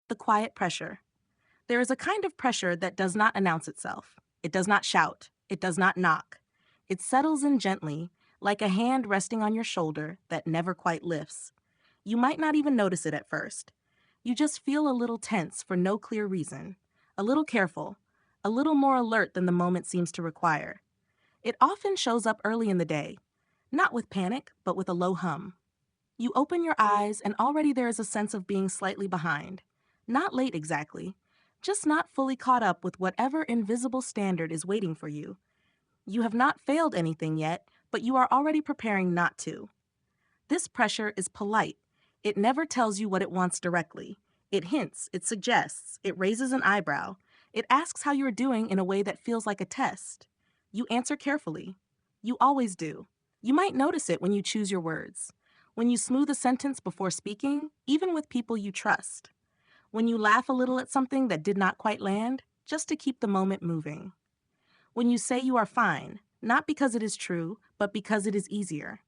The quiet pressure. There is a kind of pressure that does not announce itself. It does not shout. It does not knock. It settles in gently, like a hand resting on your shoulder that never quite lifts. You might not even notice it at first. You just feel a little tense for no clear reason, a little careful, a little more alert than the moment seems to require. It often shows up early in the day, not with panic, but with a low hum. You open your eyes, and already there is a sense of being slightly behind. Not late exactly, just not fully caught up with whatever invisible standard is waiting for you. You have not failed anything yet, but you are already preparing not to. This pressure is polite. It never tells you what it wants directly. It hints, it suggests, it raises an eyebrow. It asks how you're doing in a way that feels like a test. You answer carefully. You always do. You might notice it when you choose your words, when you smooth a sentence before speaking, even with people you trust, when you laugh a little at something that did not quite land, just to keep the moment moving, when you say you are fine, not because it is true, but because it is easier.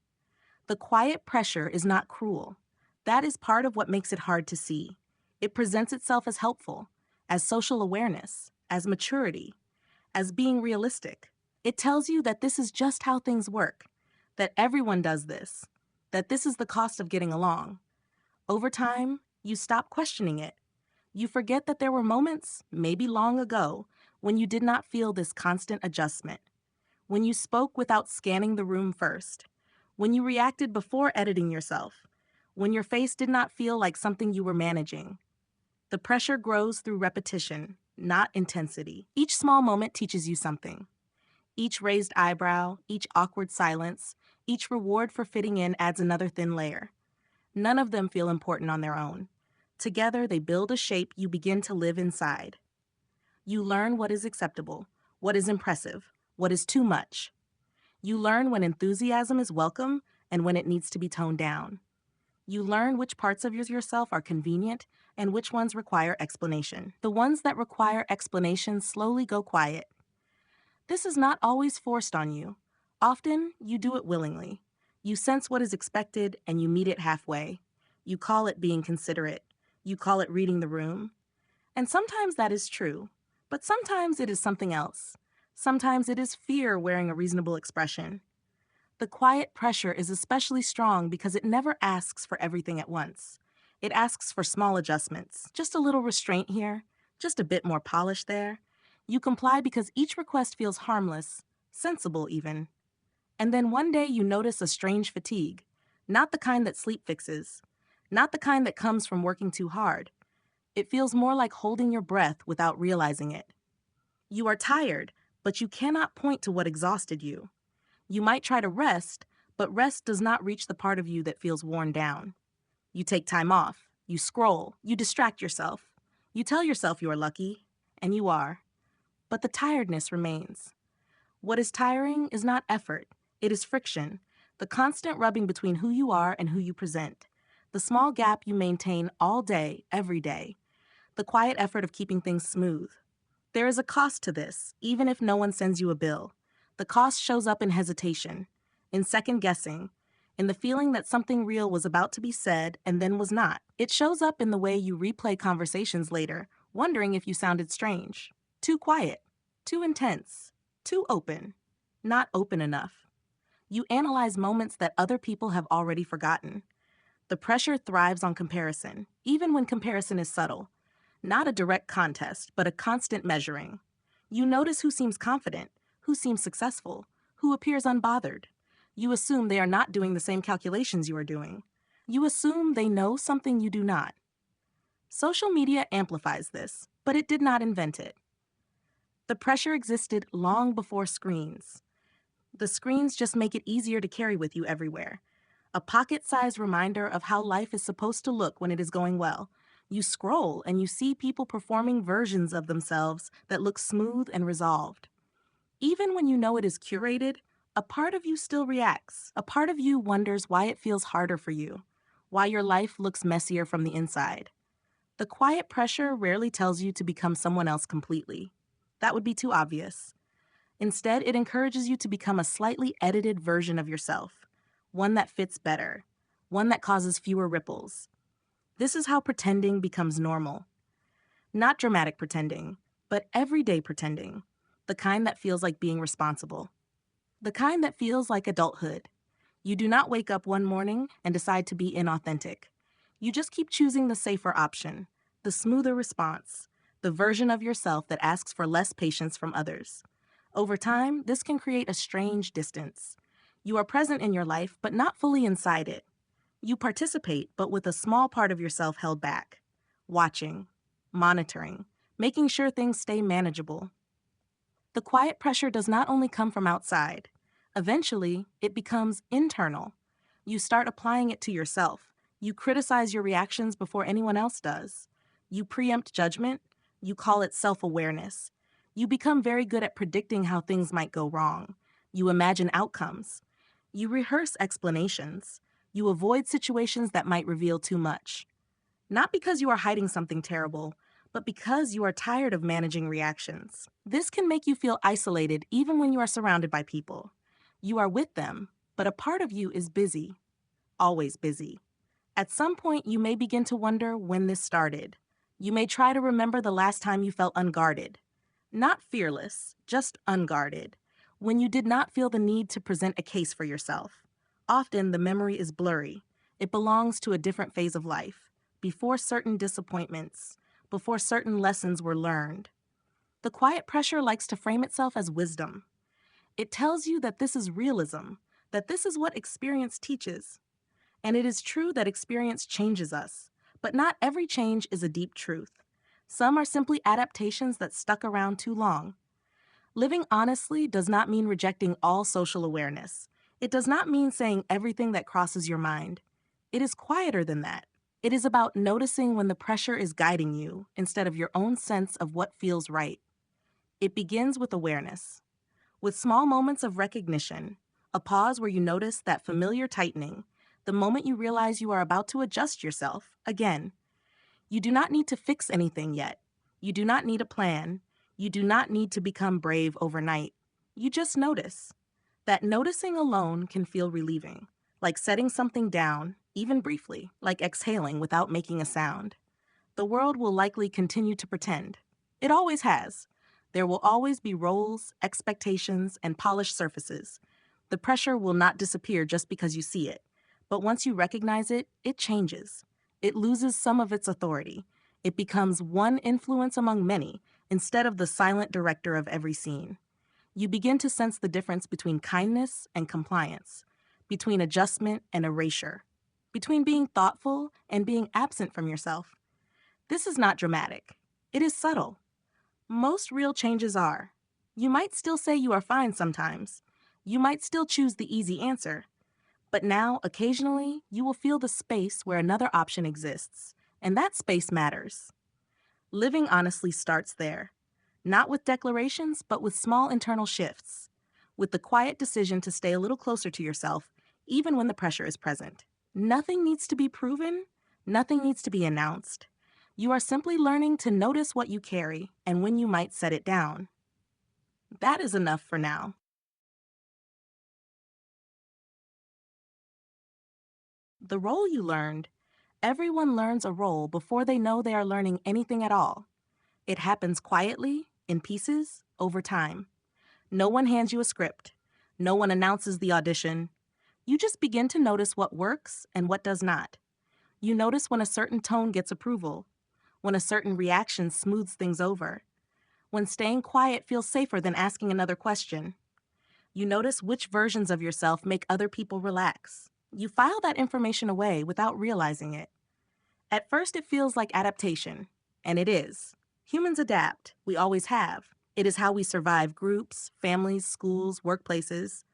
The quiet pressure is not cruel. That is part of what makes it hard to see. It presents itself as helpful, as social awareness, as maturity, as being realistic. It tells you that this is just how things work, that everyone does this, that this is the cost of getting along. Over time, you stop questioning it. You forget that there were moments, maybe long ago, when you did not feel this constant adjustment, when you spoke without scanning the room first, when you reacted before editing yourself, when your face did not feel like something you were managing. The pressure grows through repetition, not intensity. Each small moment teaches you something. Each raised eyebrow, each awkward silence, each reward for fitting in adds another thin layer. None of them feel important on their own. Together, they build a shape you begin to live inside. You learn what is acceptable, what is impressive, what is too much. You learn when enthusiasm is welcome and when it needs to be toned down. You learn which parts of yourself are convenient and which ones require explanation. The ones that require explanation slowly go quiet. This is not always forced on you. Often, you do it willingly. You sense what is expected and you meet it halfway. You call it being considerate. You call it reading the room. And sometimes that is true, but sometimes it is something else. Sometimes it is fear wearing a reasonable expression. The quiet pressure is especially strong because it never asks for everything at once. It asks for small adjustments, just a little restraint here, just a bit more polish there. You comply because each request feels harmless, sensible even. And then one day you notice a strange fatigue, not the kind that sleep fixes, not the kind that comes from working too hard. It feels more like holding your breath without realizing it. You are tired, but you cannot point to what exhausted you. You might try to rest, but rest does not reach the part of you that feels worn down. You take time off, you scroll, you distract yourself. You tell yourself you are lucky, and you are. But the tiredness remains. What is tiring is not effort, it is friction, the constant rubbing between who you are and who you present, the small gap you maintain all day, every day, the quiet effort of keeping things smooth. There is a cost to this, even if no one sends you a bill. The cost shows up in hesitation, in second guessing, in the feeling that something real was about to be said and then was not. It shows up in the way you replay conversations later, wondering if you sounded strange, too quiet, too intense, too open, not open enough. You analyze moments that other people have already forgotten. The pressure thrives on comparison, even when comparison is subtle. Not a direct contest, but a constant measuring. You notice who seems confident, who seems successful, who appears unbothered. You assume they are not doing the same calculations you are doing. You assume they know something you do not. Social media amplifies this, but it did not invent it. The pressure existed long before screens. The screens just make it easier to carry with you everywhere. A pocket-sized reminder of how life is supposed to look when it is going well. You scroll and you see people performing versions of themselves that look smooth and resolved. Even when you know it is curated, a part of you still reacts. A part of you wonders why it feels harder for you, why your life looks messier from the inside. The quiet pressure rarely tells you to become someone else completely. That would be too obvious. Instead, it encourages you to become a slightly edited version of yourself, one that fits better, one that causes fewer ripples. This is how pretending becomes normal. Not dramatic pretending, but everyday pretending. The kind that feels like being responsible. The kind that feels like adulthood. You do not wake up one morning and decide to be inauthentic. You just keep choosing the safer option, the smoother response, the version of yourself that asks for less patience from others. Over time, this can create a strange distance. You are present in your life, but not fully inside it. You participate, but with a small part of yourself held back. Watching, monitoring, making sure things stay manageable. The quiet pressure does not only come from outside. Eventually, it becomes internal. You start applying it to yourself. You criticize your reactions before anyone else does. You preempt judgment. You call it self-awareness. You become very good at predicting how things might go wrong. You imagine outcomes. You rehearse explanations. You avoid situations that might reveal too much. Not because you are hiding something terrible, but because you are tired of managing reactions. This can make you feel isolated even when you are surrounded by people. You are with them, but a part of you is busy, always busy. At some point, you may begin to wonder when this started. You may try to remember the last time you felt unguarded. Not fearless, just unguarded. When you did not feel the need to present a case for yourself. Often, the memory is blurry. It belongs to a different phase of life, before certain disappointments, before certain lessons were learned. The quiet pressure likes to frame itself as wisdom. It tells you that this is realism, that this is what experience teaches. And it is true that experience changes us, but not every change is a deep truth. Some are simply adaptations that stuck around too long. Living honestly does not mean rejecting all social awareness. It does not mean saying everything that crosses your mind. It is quieter than that. It is about noticing when the pressure is guiding you instead of your own sense of what feels right. It begins with awareness, with small moments of recognition, a pause where you notice that familiar tightening, the moment you realize you are about to adjust yourself again. You do not need to fix anything yet. You do not need a plan. You do not need to become brave overnight. You just notice. That noticing alone can feel relieving, like setting something down, even briefly, like exhaling without making a sound. The world will likely continue to pretend. It always has. There will always be roles, expectations, and polished surfaces. The pressure will not disappear just because you see it. But once you recognize it, it changes. It loses some of its authority. It becomes one influence among many, instead of the silent director of every scene. You begin to sense the difference between kindness and compliance, between adjustment and erasure, between being thoughtful and being absent from yourself. This is not dramatic. It is subtle. Most real changes are. You might still say you are fine sometimes. You might still choose the easy answer. But now, occasionally, you will feel the space where another option exists, and that space matters. Living honestly starts there. Not with declarations, but with small internal shifts. With the quiet decision to stay a little closer to yourself, even when the pressure is present. Nothing needs to be proven. Nothing needs to be announced. You are simply learning to notice what you carry and when you might set it down. That is enough for now. The role you learned. Everyone learns a role before they know they are learning anything at all. It happens quietly, in pieces, over time. No one hands you a script. No one announces the audition. You just begin to notice what works and what does not. You notice when a certain tone gets approval, when a certain reaction smooths things over, when staying quiet feels safer than asking another question. You notice which versions of yourself make other people relax. You file that information away without realizing it. At first, it feels like adaptation, and it is. Humans adapt. We always have. It is how we survive groups, families, schools, workplaces.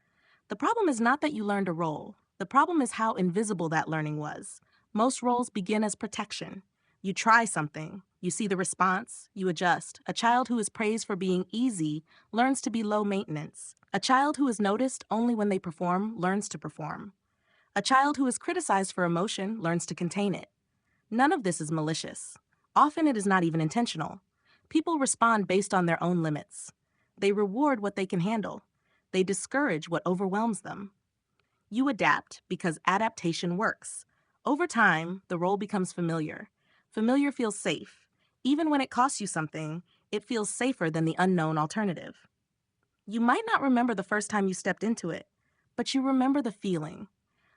The problem is not that you learned a role. The problem is how invisible that learning was. Most roles begin as protection. You try something. You see the response. You adjust. A child who is praised for being easy learns to be low maintenance. A child who is noticed only when they perform learns to perform. A child who is criticized for emotion learns to contain it. None of this is malicious. Often it is not even intentional. People respond based on their own limits. They reward what they can handle. They discourage what overwhelms them. You adapt because adaptation works. Over time, the role becomes familiar. Familiar feels safe. Even when it costs you something, it feels safer than the unknown alternative. You might not remember the first time you stepped into it, but you remember the feeling,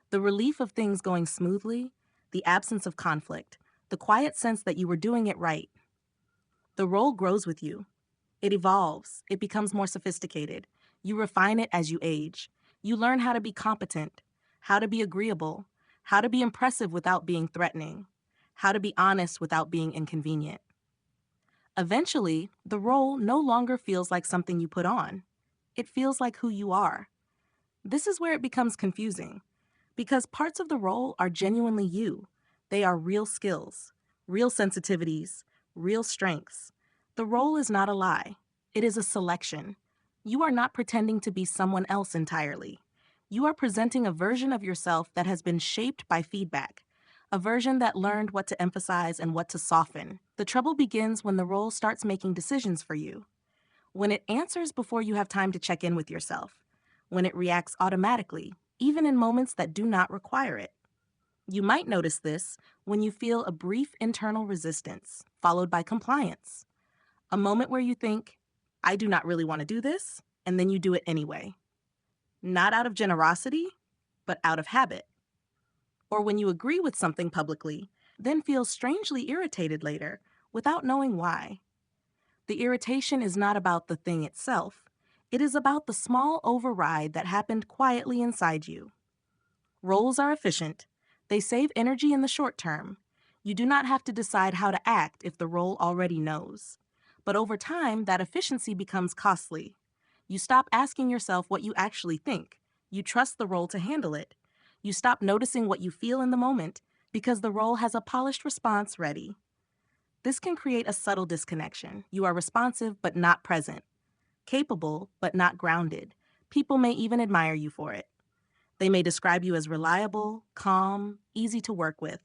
the relief of things going smoothly, the absence of conflict, the quiet sense that you were doing it right. The role grows with you. It evolves. It becomes more sophisticated. You refine it as you age. You learn how to be competent, how to be agreeable, how to be impressive without being threatening, how to be honest without being inconvenient. Eventually, the role no longer feels like something you put on. It feels like who you are. This is where it becomes confusing, because parts of the role are genuinely you. They are real skills, real sensitivities, real strengths. The role is not a lie. It is a selection. You are not pretending to be someone else entirely. You are presenting a version of yourself that has been shaped by feedback, a version that learned what to emphasize and what to soften. The trouble begins when the role starts making decisions for you, when it answers before you have time to check in with yourself, when it reacts automatically, even in moments that do not require it. You might notice this when you feel a brief internal resistance, followed by compliance. A moment where you think, I do not really want to do this, and then you do it anyway. Not out of generosity, but out of habit. Or when you agree with something publicly, then feel strangely irritated later without knowing why. The irritation is not about the thing itself. It is about the small override that happened quietly inside you. Roles are efficient. They save energy in the short term. You do not have to decide how to act if the role already knows. But over time, that efficiency becomes costly. You stop asking yourself what you actually think. You trust the role to handle it. You stop noticing what you feel in the moment because the role has a polished response ready. This can create a subtle disconnection. You are responsive but not present, capable but not grounded. People may even admire you for it. They may describe you as reliable, calm, easy to work with.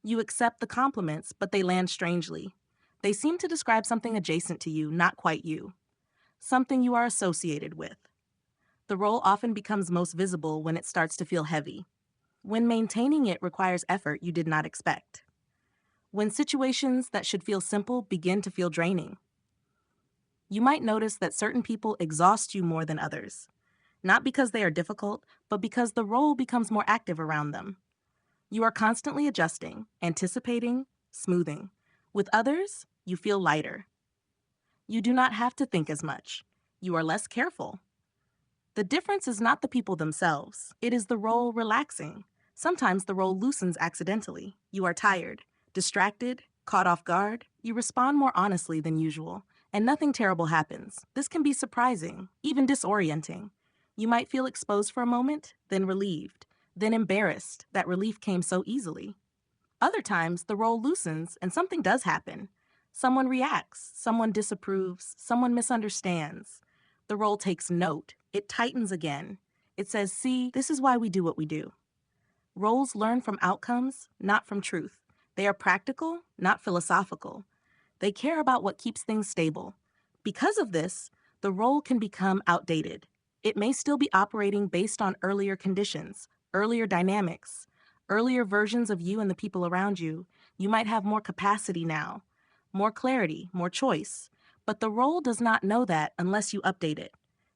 You accept the compliments, but they land strangely. They seem to describe something adjacent to you, not quite you, something you are associated with. The role often becomes most visible when it starts to feel heavy, when maintaining it requires effort you did not expect, when situations that should feel simple begin to feel draining. You might notice that certain people exhaust you more than others, not because they are difficult, but because the role becomes more active around them. You are constantly adjusting, anticipating, smoothing. With others, you feel lighter. You do not have to think as much. You are less careful. The difference is not the people themselves. It is the role relaxing. Sometimes the role loosens accidentally. You are tired, distracted, caught off guard. You respond more honestly than usual, and nothing terrible happens. This can be surprising, even disorienting. You might feel exposed for a moment, then relieved, then embarrassed that relief came so easily. Other times, the role loosens and something does happen. Someone reacts, someone disapproves, someone misunderstands. The role takes note. It tightens again. It says, see, this is why we do what we do. Roles learn from outcomes, not from truth. They are practical, not philosophical. They care about what keeps things stable. Because of this, the role can become outdated. It may still be operating based on earlier conditions, earlier dynamics, earlier versions of you and the people around you. You might have more capacity now, more clarity, more choice. But the role does not know that unless you update it.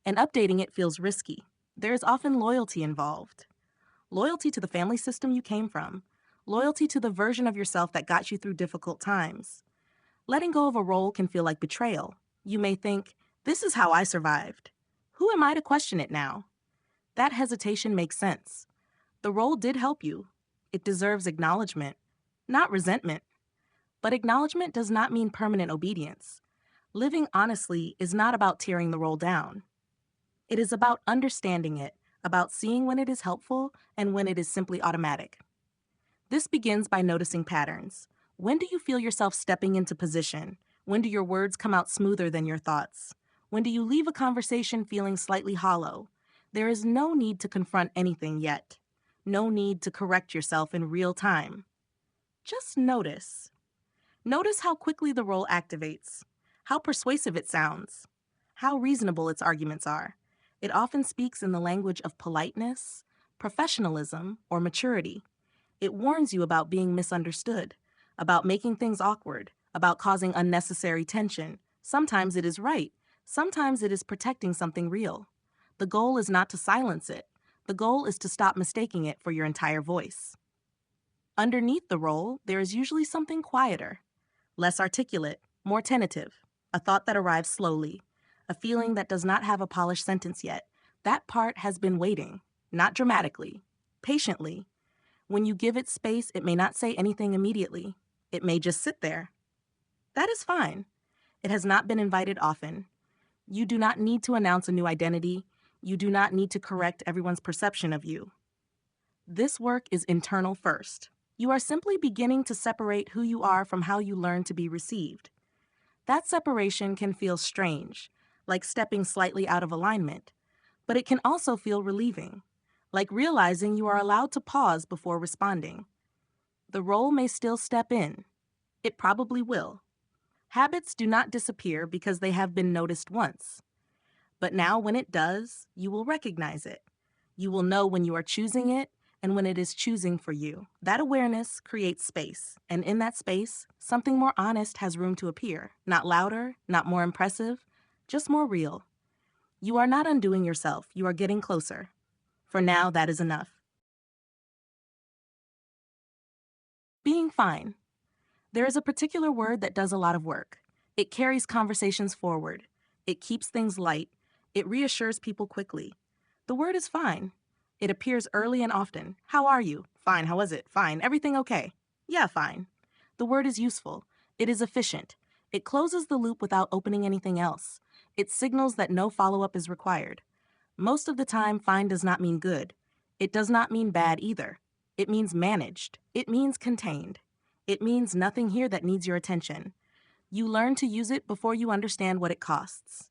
And updating it feels risky. There is often loyalty involved. Loyalty to the family system you came from. Loyalty to the version of yourself that got you through difficult times. Letting go of a role can feel like betrayal. You may think, this is how I survived. Who am I to question it now? That hesitation makes sense. The role did help you. It deserves acknowledgement, not resentment. But acknowledgement does not mean permanent obedience. Living honestly is not about tearing the role down. It is about understanding it, about seeing when it is helpful and when it is simply automatic. This begins by noticing patterns. When do you feel yourself stepping into position? When do your words come out smoother than your thoughts? When do you leave a conversation feeling slightly hollow? There is no need to confront anything yet. No need to correct yourself in real time. Just notice. Notice how quickly the role activates, how persuasive it sounds, how reasonable its arguments are. It often speaks in the language of politeness, professionalism, or maturity. It warns you about being misunderstood, about making things awkward, about causing unnecessary tension. Sometimes it is right. Sometimes it is protecting something real. The goal is not to silence it. The goal is to stop mistaking it for your entire voice. Underneath the role, there is usually something quieter, less articulate, more tentative, a thought that arrives slowly, a feeling that does not have a polished sentence yet. That part has been waiting, not dramatically, patiently. When you give it space, it may not say anything immediately. It may just sit there. That is fine. It has not been invited often. You do not need to announce a new identity. You do not need to correct everyone's perception of you. This work is internal first. You are simply beginning to separate who you are from how you learn to be received. That separation can feel strange, like stepping slightly out of alignment, but it can also feel relieving, like realizing you are allowed to pause before responding. The role may still step in. It probably will. Habits do not disappear because they have been noticed once. But now when it does, you will recognize it. You will know when you are choosing it and when it is choosing for you. That awareness creates space, and in that space, something more honest has room to appear. Not louder, not more impressive, just more real. You are not undoing yourself, you are getting closer. For now, that is enough. Being fine. There is a particular word that does a lot of work. It carries conversations forward. It keeps things light. It reassures people quickly. The word is fine. It appears early and often. How are you? Fine. How was it? Fine. Everything okay? Yeah, fine. The word is useful. It is efficient. It closes the loop without opening anything else. It signals that no follow-up is required. Most of the time, fine does not mean good. It does not mean bad either. It means managed. It means contained. It means nothing here that needs your attention. You learn to use it before you understand what it costs.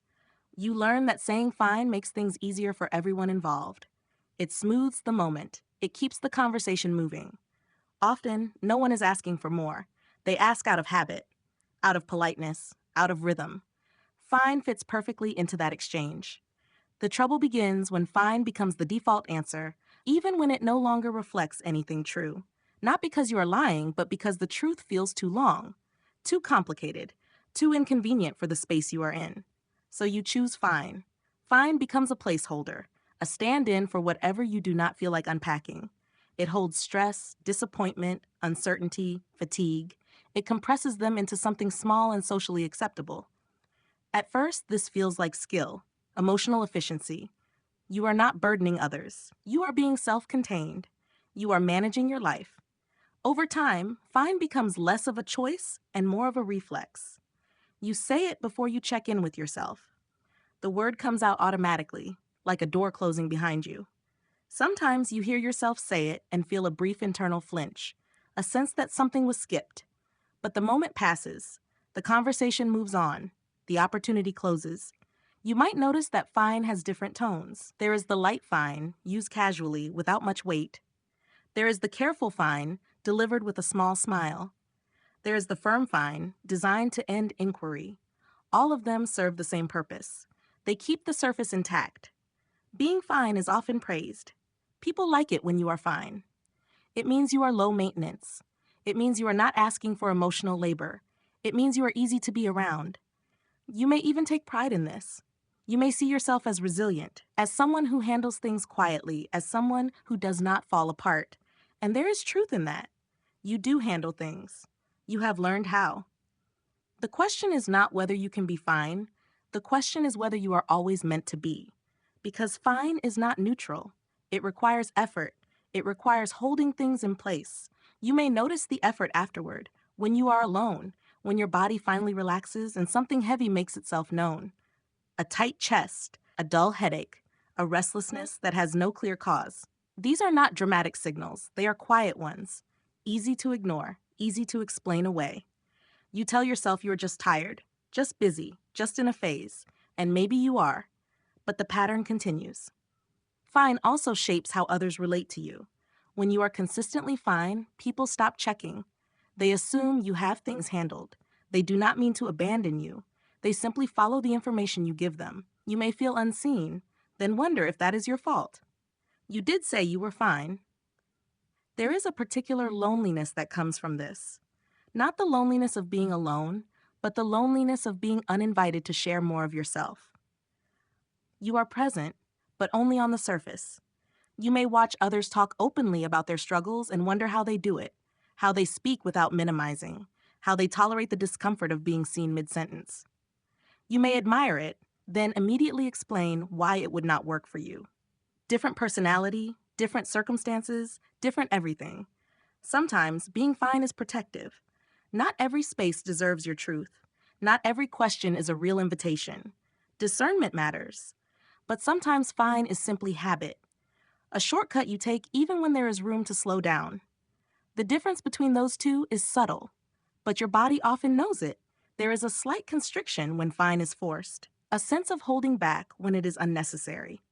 You learn that saying fine makes things easier for everyone involved. It smooths the moment. It keeps the conversation moving. Often, no one is asking for more. They ask out of habit, out of politeness, out of rhythm. Fine fits perfectly into that exchange. The trouble begins when fine becomes the default answer, even when it no longer reflects anything true. Not because you are lying, but because the truth feels too long, too complicated, too inconvenient for the space you are in. So you choose fine. Fine becomes a placeholder, a stand-in for whatever you do not feel like unpacking. It holds stress, disappointment, uncertainty, fatigue. It compresses them into something small and socially acceptable. At first, this feels like skill, emotional efficiency. You are not burdening others. You are being self-contained. You are managing your life. Over time, fine becomes less of a choice and more of a reflex. You say it before you check in with yourself. The word comes out automatically, like a door closing behind you. Sometimes you hear yourself say it and feel a brief internal flinch, a sense that something was skipped. But the moment passes, the conversation moves on, the opportunity closes. You might notice that fine has different tones. There is the light fine, used casually, without much weight. There is the careful fine, delivered with a small smile. There is the firm fine, designed to end inquiry. All of them serve the same purpose. They keep the surface intact. Being fine is often praised. People like it when you are fine. It means you are low maintenance. It means you are not asking for emotional labor. It means you are easy to be around. You may even take pride in this. You may see yourself as resilient, as someone who handles things quietly, as someone who does not fall apart. And there is truth in that. You do handle things. You have learned how. The question is not whether you can be fine. The question is whether you are always meant to be. Because fine is not neutral. It requires effort. It requires holding things in place. You may notice the effort afterward, when you are alone, when your body finally relaxes and something heavy makes itself known. A tight chest, a dull headache, a restlessness that has no clear cause. These are not dramatic signals. They are quiet ones. Easy to ignore, easy to explain away. You tell yourself you are just tired, just busy, just in a phase, and maybe you are, but the pattern continues. Fine also shapes how others relate to you. When you are consistently fine, people stop checking. They assume you have things handled. They do not mean to abandon you. They simply follow the information you give them. You may feel unseen, then wonder if that is your fault. You did say you were fine. There is a particular loneliness that comes from this. Not the loneliness of being alone, but the loneliness of being uninvited to share more of yourself. You are present, but only on the surface. You may watch others talk openly about their struggles and wonder how they do it, how they speak without minimizing, how they tolerate the discomfort of being seen mid-sentence. You may admire it, then immediately explain why it would not work for you. Different personality, different circumstances, different everything. Sometimes being fine is protective. Not every space deserves your truth. Not every question is a real invitation. Discernment matters. But sometimes fine is simply habit, a shortcut you take even when there is room to slow down. The difference between those two is subtle, but your body often knows it. There is a slight constriction when fine is forced, a sense of holding back when it is unnecessary.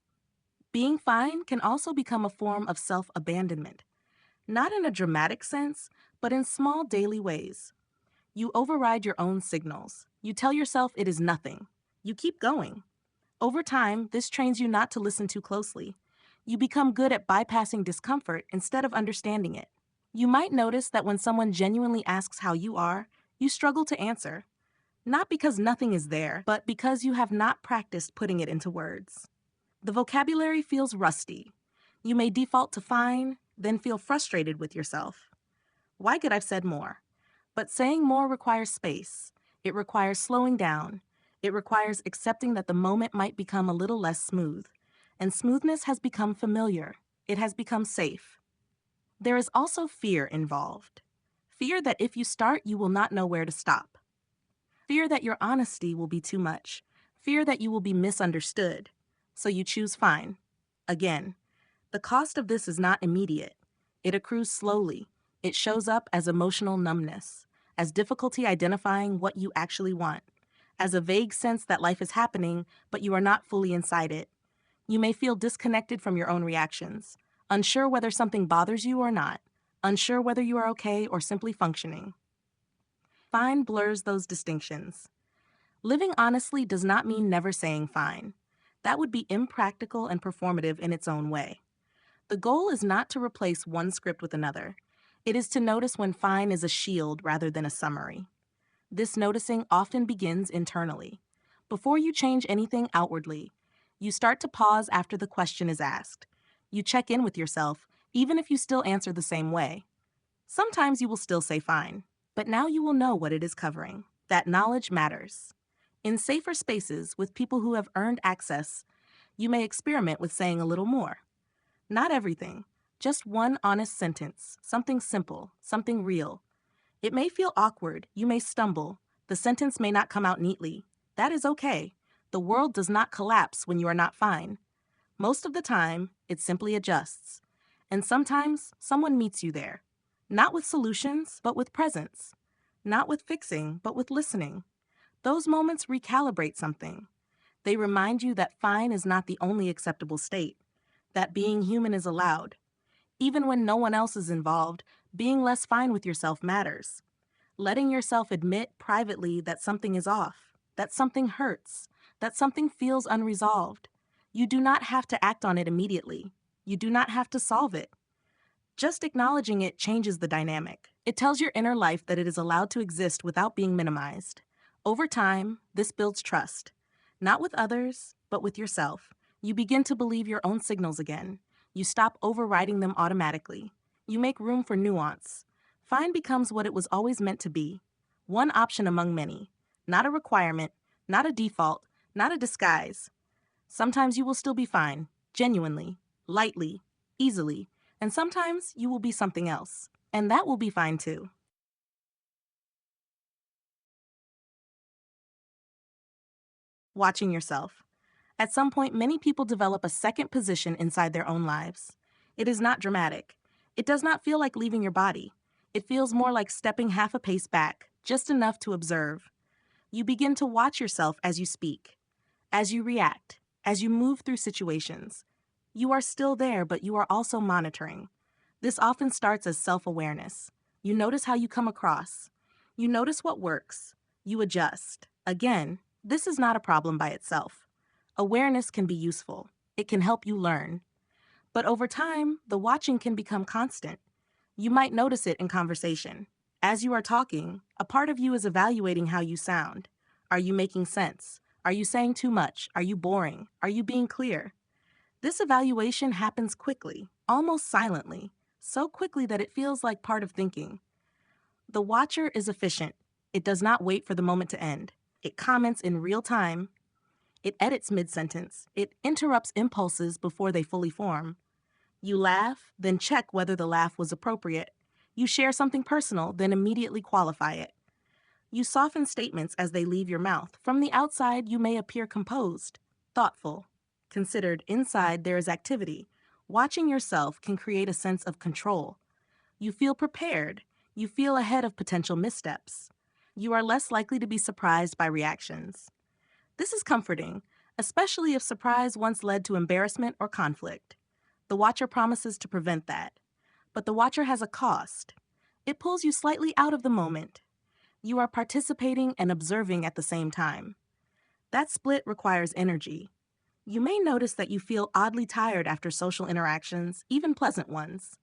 Being fine can also become a form of self-abandonment, not in a dramatic sense, but in small daily ways. You override your own signals. You tell yourself it is nothing. You keep going. Over time, this trains you not to listen too closely. You become good at bypassing discomfort instead of understanding it. You might notice that when someone genuinely asks how you are, you struggle to answer. Not because nothing is there, but because you have not practiced putting it into words. The vocabulary feels rusty. You may default to fine, then feel frustrated with yourself. Why could I've said more? But saying more requires space. It requires slowing down. It requires accepting that the moment might become a little less smooth. And smoothness has become familiar. It has become safe. There is also fear involved. Fear that if you start, you will not know where to stop. Fear that your honesty will be too much. Fear that you will be misunderstood. So you choose fine. Again, the cost of this is not immediate. It accrues slowly. It shows up as emotional numbness, as difficulty identifying what you actually want, as a vague sense that life is happening, but you are not fully inside it. You may feel disconnected from your own reactions, unsure whether something bothers you or not, unsure whether you are okay or simply functioning. Fine blurs those distinctions. Living honestly does not mean never saying fine. That would be impractical and performative in its own way. The goal is not to replace one script with another. It is to notice when fine is a shield rather than a summary. This noticing often begins internally. Before you change anything outwardly, you start to pause after the question is asked. You check in with yourself, even if you still answer the same way. Sometimes you will still say fine, but now you will know what it is covering. That knowledge matters. In safer spaces with people who have earned access, you may experiment with saying a little more. Not everything, just one honest sentence, something simple, something real. It may feel awkward, you may stumble, the sentence may not come out neatly. That is okay. The world does not collapse when you are not fine. Most of the time, it simply adjusts. And sometimes, someone meets you there. Not with solutions, but with presence. Not with fixing, but with listening. Those moments recalibrate something. They remind you that fine is not the only acceptable state, that being human is allowed. Even when no one else is involved, being less fine with yourself matters. Letting yourself admit privately that something is off, that something hurts, that something feels unresolved. You do not have to act on it immediately. You do not have to solve it. Just acknowledging it changes the dynamic. It tells your inner life that it is allowed to exist without being minimized. Over time, this builds trust. Not with others, but with yourself. You begin to believe your own signals again. You stop overriding them automatically. You make room for nuance. Fine becomes what it was always meant to be. One option among many. Not a requirement, not a default, not a disguise. Sometimes you will still be fine, genuinely, lightly, easily, and sometimes you will be something else. And that will be fine too. Watching yourself. At some point, many people develop a second position inside their own lives. It is not dramatic. It does not feel like leaving your body. It feels more like stepping half a pace back, just enough to observe. You begin to watch yourself as you speak, as you react, as you move through situations. You are still there, but you are also monitoring. This often starts as self-awareness. You notice how you come across. You notice what works. You adjust. Again, this is not a problem by itself. Awareness can be useful. It can help you learn. But over time, the watching can become constant. You might notice it in conversation. As you are talking, a part of you is evaluating how you sound. Are you making sense? Are you saying too much? Are you boring? Are you being clear? This evaluation happens quickly, almost silently, so quickly that it feels like part of thinking. The watcher is efficient. It does not wait for the moment to end. It comments in real time. It edits mid-sentence. It interrupts impulses before they fully form. You laugh, then check whether the laugh was appropriate. You share something personal, then immediately qualify it. You soften statements as they leave your mouth. From the outside, you may appear composed, thoughtful. Considered inside, there is activity. Watching yourself can create a sense of control. You feel prepared. You feel ahead of potential missteps. You are less likely to be surprised by reactions. This is comforting, especially if surprise once led to embarrassment or conflict. The watcher promises to prevent that. But the watcher has a cost. It pulls you slightly out of the moment. You are participating and observing at the same time. That split requires energy. You may notice that you feel oddly tired after social interactions, even pleasant ones.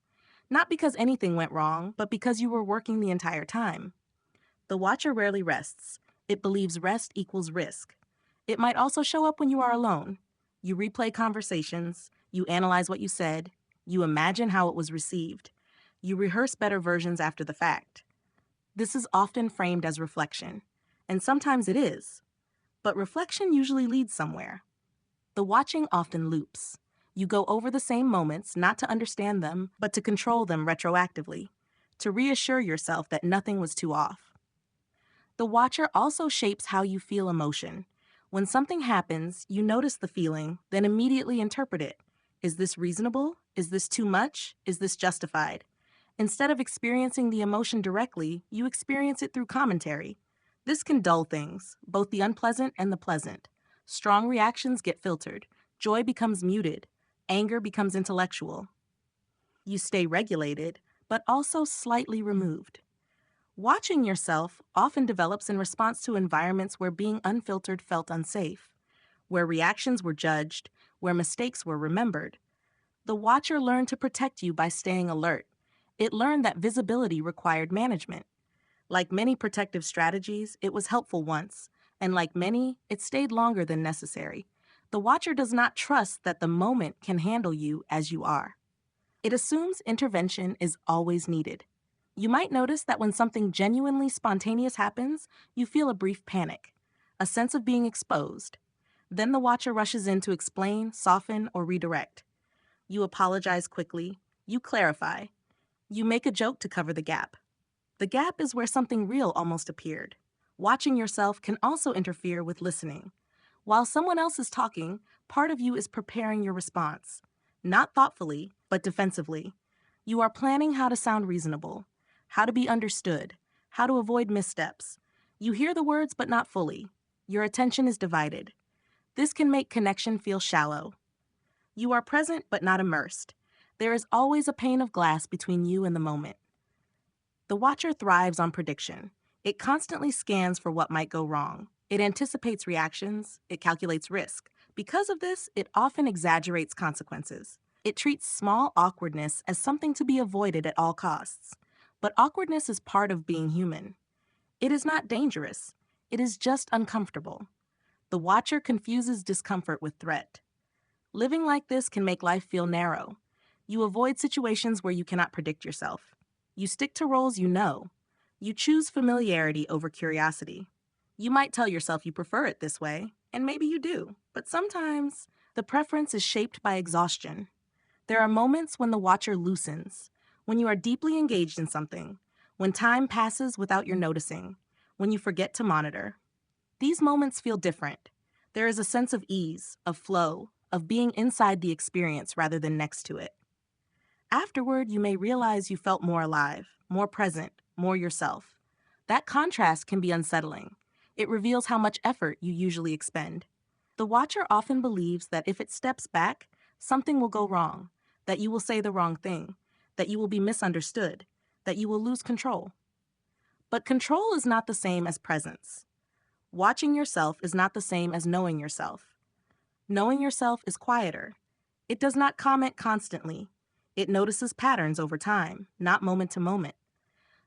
Not because anything went wrong, but because you were working the entire time. The watcher rarely rests. It believes rest equals risk. It might also show up when you are alone. You replay conversations, you analyze what you said, you imagine how it was received. You rehearse better versions after the fact. This is often framed as reflection, and sometimes it is. But reflection usually leads somewhere. The watching often loops. You go over the same moments, not to understand them, but to control them retroactively, to reassure yourself that nothing was too off. The watcher also shapes how you feel emotion. When something happens, you notice the feeling, then immediately interpret it. Is this reasonable? Is this too much? Is this justified? Instead of experiencing the emotion directly, you experience it through commentary. This can dull things, both the unpleasant and the pleasant. Strong reactions get filtered. Joy becomes muted. Anger becomes intellectual. You stay regulated, but also slightly removed. Watching yourself often develops in response to environments where being unfiltered felt unsafe, where reactions were judged, where mistakes were remembered. The watcher learned to protect you by staying alert. It learned that visibility required management. Like many protective strategies, it was helpful once, and like many, it stayed longer than necessary. The watcher does not trust that the moment can handle you as you are. It assumes intervention is always needed. You might notice that when something genuinely spontaneous happens, you feel a brief panic, a sense of being exposed. Then the watcher rushes in to explain, soften, or redirect. You apologize quickly. You clarify. You make a joke to cover the gap. The gap is where something real almost appeared. Watching yourself can also interfere with listening. While someone else is talking, part of you is preparing your response. Not thoughtfully, but defensively. You are planning how to sound reasonable, how to be understood, how to avoid missteps. You hear the words, but not fully. Your attention is divided. This can make connection feel shallow. You are present, but not immersed. There is always a pane of glass between you and the moment. The watcher thrives on prediction. It constantly scans for what might go wrong. It anticipates reactions. It calculates risk. Because of this, it often exaggerates consequences. It treats small awkwardness as something to be avoided at all costs. But awkwardness is part of being human. It is not dangerous. It is just uncomfortable. The watcher confuses discomfort with threat. Living like this can make life feel narrow. You avoid situations where you cannot predict yourself. You stick to roles you know. You choose familiarity over curiosity. You might tell yourself you prefer it this way, and maybe you do, but sometimes the preference is shaped by exhaustion. There are moments when the watcher loosens, when you are deeply engaged in something, when time passes without your noticing, when you forget to monitor. These moments feel different. There is a sense of ease, of flow, of being inside the experience rather than next to it. Afterward, you may realize you felt more alive, more present, more yourself. That contrast can be unsettling. It reveals how much effort you usually expend. The watcher often believes that if it steps back, something will go wrong, that you will say the wrong thing, that you will be misunderstood, that you will lose control. But control is not the same as presence. Watching yourself is not the same as knowing yourself. Knowing yourself is quieter. It does not comment constantly. It notices patterns over time, not moment to moment.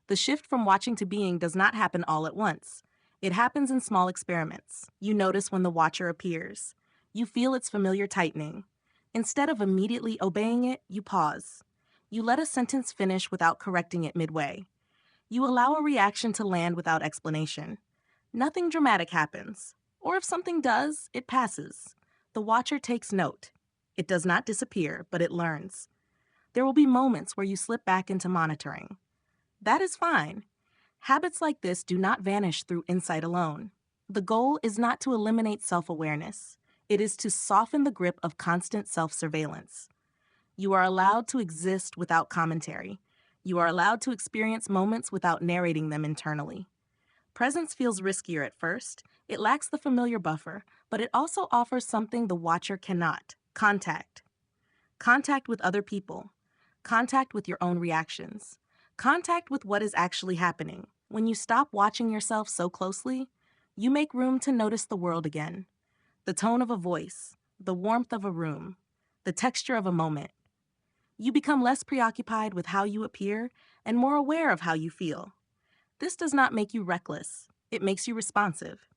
The shift from watching to being does not happen all at once. It happens in small experiments. You notice when the watcher appears. You feel its familiar tightening. Instead of immediately obeying it, you pause. You let a sentence finish without correcting it midway. You allow a reaction to land without explanation. Nothing dramatic happens. Or if something does, it passes. The watcher takes note. It does not disappear, but it learns. There will be moments where you slip back into monitoring. That is fine. Habits like this do not vanish through insight alone. The goal is not to eliminate self-awareness. It is to soften the grip of constant self-surveillance. You are allowed to exist without commentary. You are allowed to experience moments without narrating them internally. Presence feels riskier at first. It lacks the familiar buffer, but it also offers something the watcher cannot: contact. Contact with other people. Contact with your own reactions. Contact with what is actually happening. When you stop watching yourself so closely, you make room to notice the world again. The tone of a voice, the warmth of a room, the texture of a moment. You become less preoccupied with how you appear and more aware of how you feel. This does not make you reckless. It makes you responsive.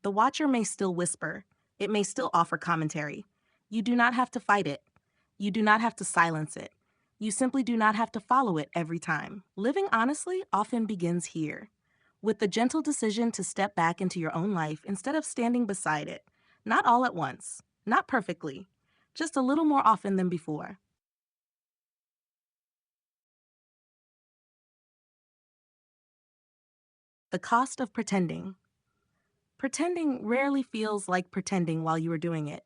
The watcher may still whisper. It may still offer commentary. You do not have to fight it. You do not have to silence it. You simply do not have to follow it every time. Living honestly often begins here, with the gentle decision to step back into your own life instead of standing beside it. Not all at once, not perfectly, just a little more often than before. The cost of pretending. Pretending rarely feels like pretending while you are doing it.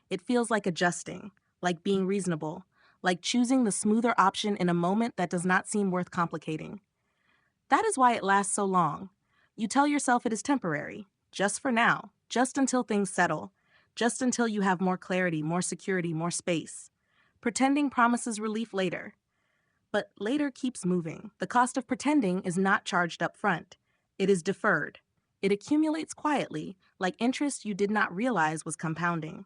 It feels like adjusting, like being reasonable, like choosing the smoother option in a moment that does not seem worth complicating. That is why it lasts so long. You tell yourself it is temporary, just for now, just until things settle, just until you have more clarity, more security, more space. Pretending promises relief later. But later keeps moving. The cost of pretending is not charged up front. It is deferred. It accumulates quietly, like interest you did not realize was compounding.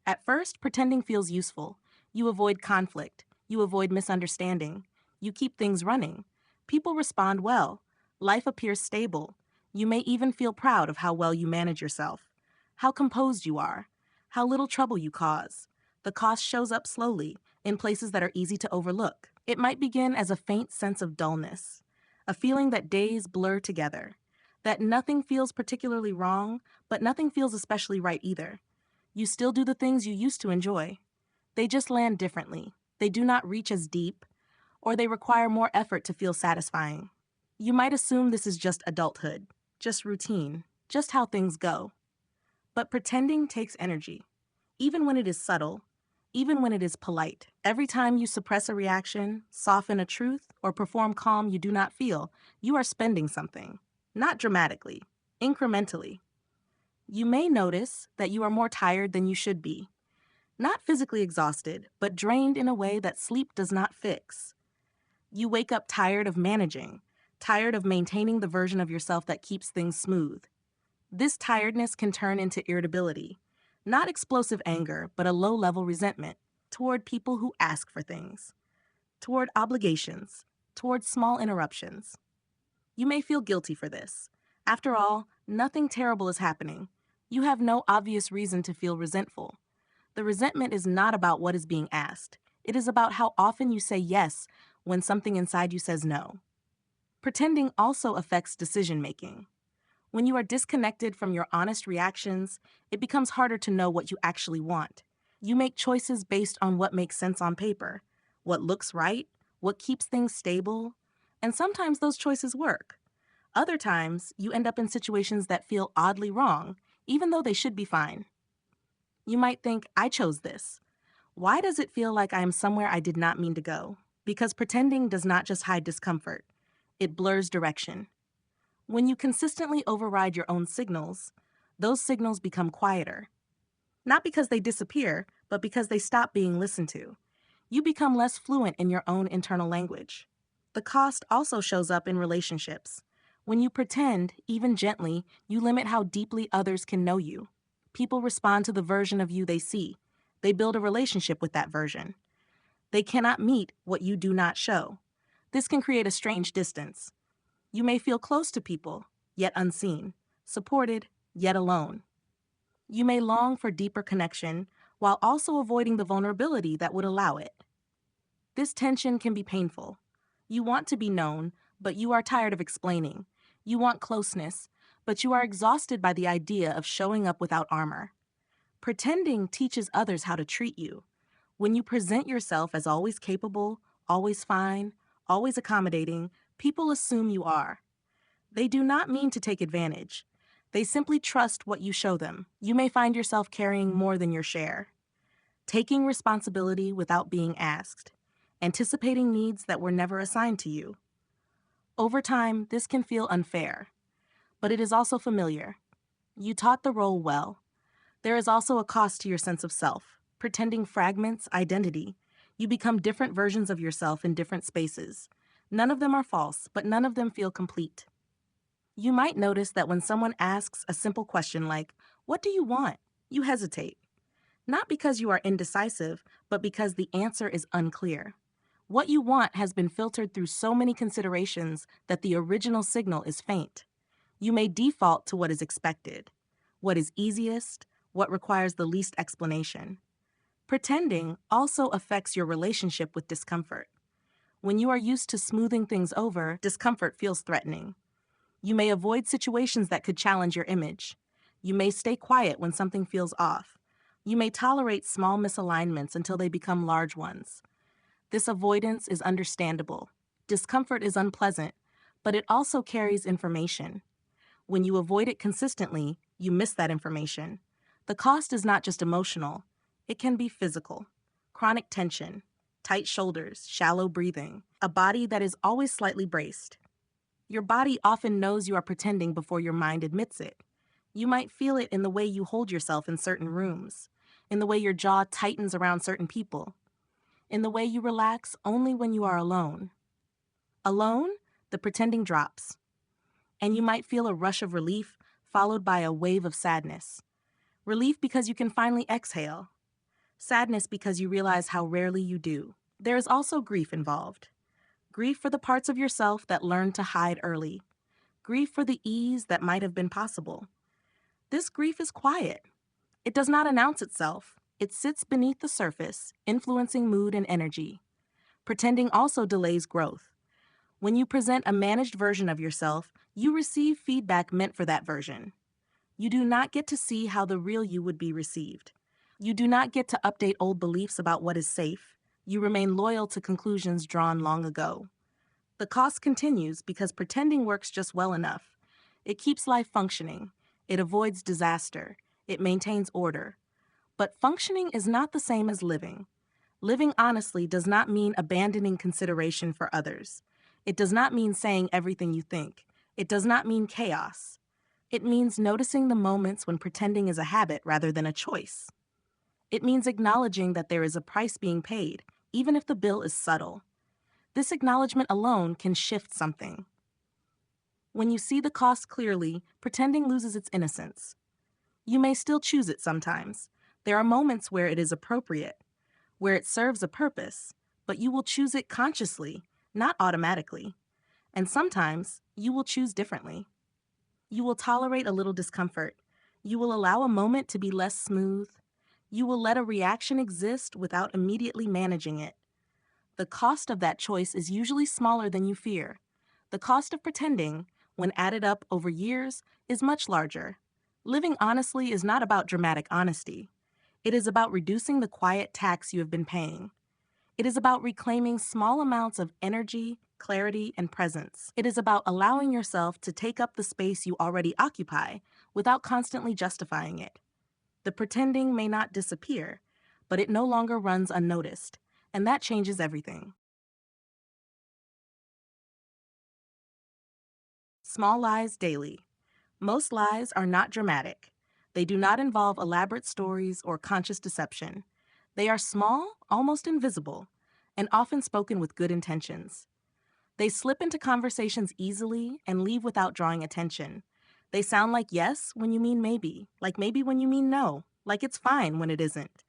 At first, pretending feels useful. You avoid conflict. You avoid misunderstanding. You keep things running. People respond well. Life appears stable. You may even feel proud of how well you manage yourself, how composed you are, how little trouble you cause. The cost shows up slowly, in places that are easy to overlook. It might begin as a faint sense of dullness, a feeling that days blur together, that nothing feels particularly wrong, but nothing feels especially right either. You still do the things you used to enjoy. They just land differently. They do not reach as deep, or they require more effort to feel satisfying. You might assume this is just adulthood, just routine, just how things go. But pretending takes energy, even when it is subtle, even when it is polite. Every time you suppress a reaction, soften a truth, or perform calm you do not feel, you are spending something. Not dramatically, incrementally. You may notice that you are more tired than you should be. Not physically exhausted, but drained in a way that sleep does not fix. You wake up tired of managing, tired of maintaining the version of yourself that keeps things smooth. This tiredness can turn into irritability, not explosive anger, but a low-level resentment toward people who ask for things, toward obligations, toward small interruptions. You may feel guilty for this. After all, nothing terrible is happening. You have no obvious reason to feel resentful. The resentment is not about what is being asked. It is about how often you say yes when something inside you says no. Pretending also affects decision-making. When you are disconnected from your honest reactions, it becomes harder to know what you actually want. You make choices based on what makes sense on paper, what looks right, what keeps things stable, and sometimes those choices work. Other times, you end up in situations that feel oddly wrong, even though they should be fine. You might think, I chose this. Why does it feel like I am somewhere I did not mean to go? Because pretending does not just hide discomfort, it blurs direction. When you consistently override your own signals, those signals become quieter. Not because they disappear, but because they stop being listened to. You become less fluent in your own internal language. The cost also shows up in relationships. When you pretend, even gently, you limit how deeply others can know you. People respond to the version of you they see. They build a relationship with that version. They cannot meet what you do not show. This can create a strange distance. You may feel close to people, yet unseen, supported, yet alone. You may long for deeper connection while also avoiding the vulnerability that would allow it. This tension can be painful. You want to be known, but you are tired of explaining. You want closeness, but you are exhausted by the idea of showing up without armor. Pretending teaches others how to treat you. When you present yourself as always capable, always fine, always accommodating, people assume you are. They do not mean to take advantage. They simply trust what you show them. You may find yourself carrying more than your share, taking responsibility without being asked, anticipating needs that were never assigned to you. Over time, this can feel unfair, but it is also familiar. You taught the role well. There is also a cost to your sense of self. Pretending fragments identity. You become different versions of yourself in different spaces. None of them are false, but none of them feel complete. You might notice that when someone asks a simple question like, "What do you want?" you hesitate. Not because you are indecisive, but because the answer is unclear. What you want has been filtered through so many considerations that the original signal is faint. You may default to what is expected, what is easiest, what requires the least explanation. Pretending also affects your relationship with discomfort. When you are used to smoothing things over, discomfort feels threatening. You may avoid situations that could challenge your image. You may stay quiet when something feels off. You may tolerate small misalignments until they become large ones. This avoidance is understandable. Discomfort is unpleasant, but it also carries information. When you avoid it consistently, you miss that information. The cost is not just emotional, it can be physical. Chronic tension, tight shoulders, shallow breathing, a body that is always slightly braced. Your body often knows you are pretending before your mind admits it. You might feel it in the way you hold yourself in certain rooms, in the way your jaw tightens around certain people, in the way you relax only when you are alone. Alone, the pretending drops, and you might feel a rush of relief followed by a wave of sadness. Relief because you can finally exhale. Sadness because you realize how rarely you do. There is also grief involved. Grief for the parts of yourself that learned to hide early. Grief for the ease that might have been possible. This grief is quiet. It does not announce itself. It sits beneath the surface, influencing mood and energy. Pretending also delays growth. When you present a managed version of yourself, you receive feedback meant for that version. You do not get to see how the real you would be received. You do not get to update old beliefs about what is safe. You remain loyal to conclusions drawn long ago. The cost continues because pretending works just well enough. It keeps life functioning. It avoids disaster. It maintains order. But functioning is not the same as living. Living honestly does not mean abandoning consideration for others. It does not mean saying everything you think. It does not mean chaos. It means noticing the moments when pretending is a habit rather than a choice. It means acknowledging that there is a price being paid, even if the bill is subtle. This acknowledgement alone can shift something. When you see the cost clearly, pretending loses its innocence. You may still choose it sometimes. There are moments where it is appropriate, where it serves a purpose, but you will choose it consciously, not automatically. And sometimes you will choose differently. You will tolerate a little discomfort. You will allow a moment to be less smooth. You will let a reaction exist without immediately managing it. The cost of that choice is usually smaller than you fear. The cost of pretending, when added up over years, is much larger. Living honestly is not about dramatic honesty. It is about reducing the quiet tax you have been paying. It is about reclaiming small amounts of energy, clarity, and presence. It is about allowing yourself to take up the space you already occupy without constantly justifying it. The pretending may not disappear, but it no longer runs unnoticed, and that changes everything. Small lies daily. Most lies are not dramatic. They do not involve elaborate stories or conscious deception. They are small, almost invisible, and often spoken with good intentions. They slip into conversations easily and leave without drawing attention. They sound like yes when you mean maybe, like maybe when you mean no, like it's fine when it isn't.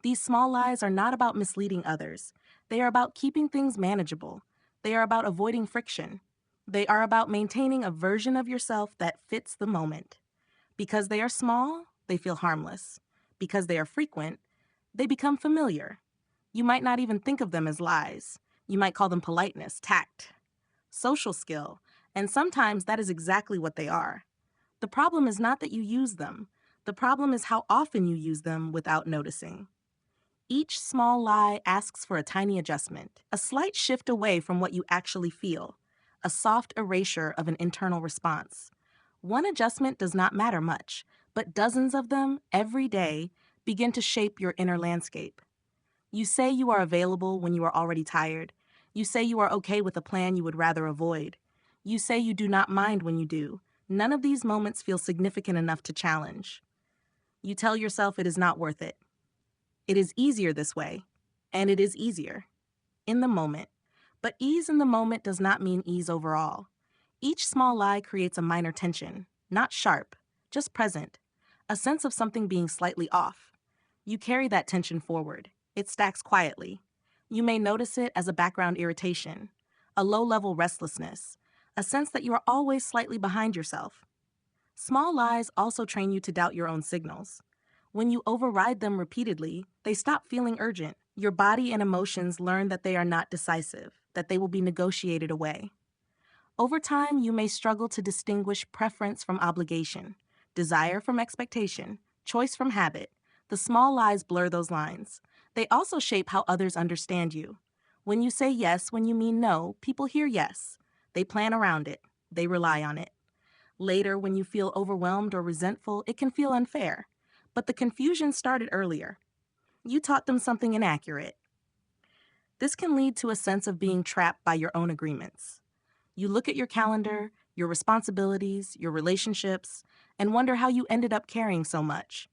These small lies are not about misleading others. They are about keeping things manageable. They are about avoiding friction. They are about maintaining a version of yourself that fits the moment. Because they are small, they feel harmless. Because they are frequent, they become familiar. You might not even think of them as lies. You might call them politeness, tact, social skill, and sometimes that is exactly what they are. The problem is not that you use them. The problem is how often you use them without noticing. Each small lie asks for a tiny adjustment, a slight shift away from what you actually feel, a soft erasure of an internal response. One adjustment does not matter much, but dozens of them, every day, begin to shape your inner landscape. You say you are available when you are already tired. You say you are okay with a plan you would rather avoid. You say you do not mind when you do. None of these moments feel significant enough to challenge. You tell yourself it is not worth it. It is easier this way, and it is easier in the moment. But ease in the moment does not mean ease overall. Each small lie creates a minor tension, not sharp, just present, a sense of something being slightly off. You carry that tension forward. It stacks quietly. You may notice it as a background irritation, a low-level restlessness, a sense that you are always slightly behind yourself. Small lies also train you to doubt your own signals. When you override them repeatedly, they stop feeling urgent. Your body and emotions learn that they are not decisive, that they will be negotiated away. Over time, you may struggle to distinguish preference from obligation, desire from expectation, choice from habit. The small lies blur those lines. They also shape how others understand you. When you say yes when you mean no, people hear yes. They plan around it. They rely on it. Later, when you feel overwhelmed or resentful, it can feel unfair. But the confusion started earlier. You taught them something inaccurate. This can lead to a sense of being trapped by your own agreements. You look at your calendar, your responsibilities, your relationships, and wonder how you ended up carrying so much.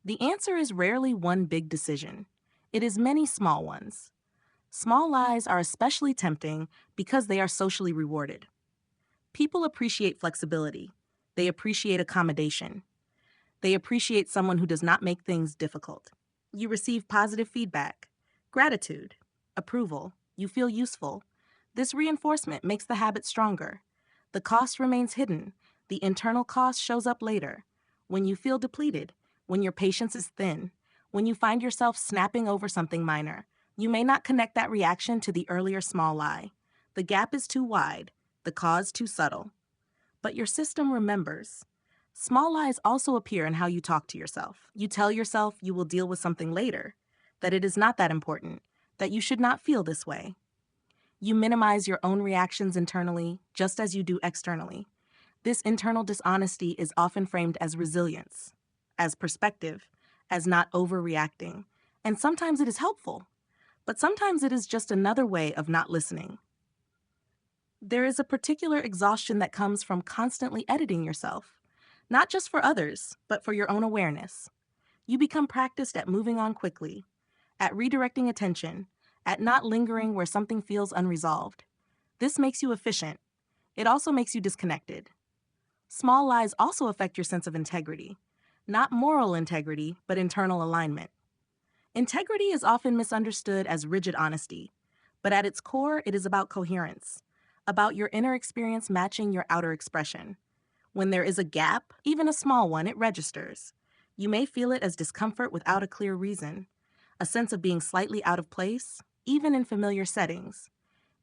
The answer is rarely one big decision. It is many small ones. Small lies are especially tempting because they are socially rewarded. People appreciate flexibility. They appreciate accommodation. They appreciate someone who does not make things difficult. You receive positive feedback, gratitude, approval. You feel useful. This reinforcement makes the habit stronger. The cost remains hidden. The internal cost shows up later. When you feel depleted, when your patience is thin, when you find yourself snapping over something minor, you may not connect that reaction to the earlier small lie. The gap is too wide, the cause too subtle. But your system remembers. Small lies also appear in how you talk to yourself. You tell yourself you will deal with something later, that it is not that important, that you should not feel this way. You minimize your own reactions internally, just as you do externally. This internal dishonesty is often framed as resilience, as perspective, as not overreacting. And sometimes it is helpful, but sometimes it is just another way of not listening. There is a particular exhaustion that comes from constantly editing yourself, not just for others, but for your own awareness. You become practiced at moving on quickly, at redirecting attention, at not lingering where something feels unresolved. This makes you efficient. It also makes you disconnected. Small lies also affect your sense of integrity. Not moral integrity, but internal alignment. Integrity is often misunderstood as rigid honesty, but at its core, it is about coherence, about your inner experience matching your outer expression. When there is a gap, even a small one, it registers. You may feel it as discomfort without a clear reason, a sense of being slightly out of place, even in familiar settings.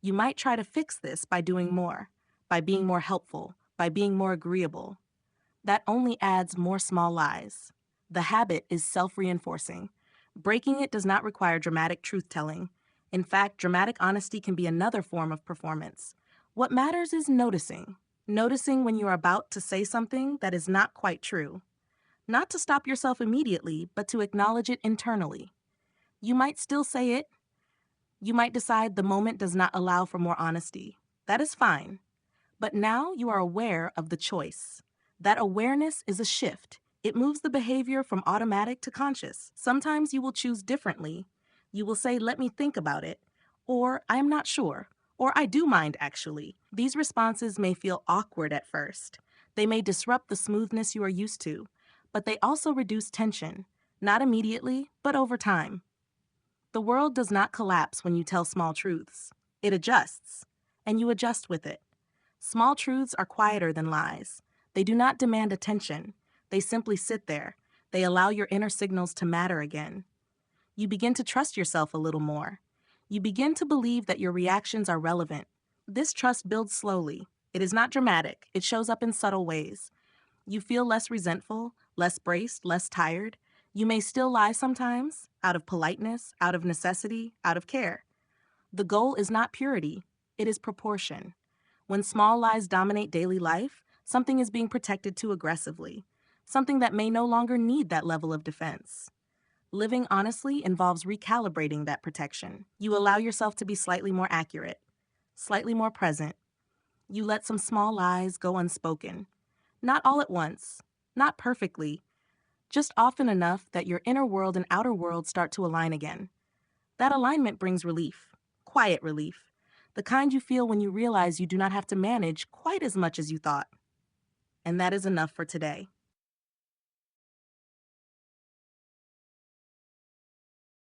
You might try to fix this by doing more, by being more helpful, by being more agreeable. That only adds more small lies. The habit is self-reinforcing. Breaking it does not require dramatic truth-telling. In fact, dramatic honesty can be another form of performance. What matters is noticing. Noticing when you are about to say something that is not quite true. Not to stop yourself immediately, but to acknowledge it internally. You might still say it. You might decide the moment does not allow for more honesty. That is fine. But now you are aware of the choice. That awareness is a shift. It moves the behavior from automatic to conscious. Sometimes you will choose differently. You will say, let me think about it, or I am not sure, or I do mind actually. These responses may feel awkward at first. They may disrupt the smoothness you are used to, but they also reduce tension, not immediately, but over time. The world does not collapse when you tell small truths. It adjusts, and you adjust with it. Small truths are quieter than lies. They do not demand attention. They simply sit there. They allow your inner signals to matter again. You begin to trust yourself a little more. You begin to believe that your reactions are relevant. This trust builds slowly. It is not dramatic. It shows up in subtle ways. You feel less resentful, less braced, less tired. You may still lie sometimes, out of politeness, out of necessity, out of care. The goal is not purity, it is proportion. When small lies dominate daily life, something is being protected too aggressively, something that may no longer need that level of defense. Living honestly involves recalibrating that protection. You allow yourself to be slightly more accurate, slightly more present. You let some small lies go unspoken. Not all at once, not perfectly, just often enough that your inner world and outer world start to align again. That alignment brings relief, quiet relief, the kind you feel when you realize you do not have to manage quite as much as you thought. And that is enough for today.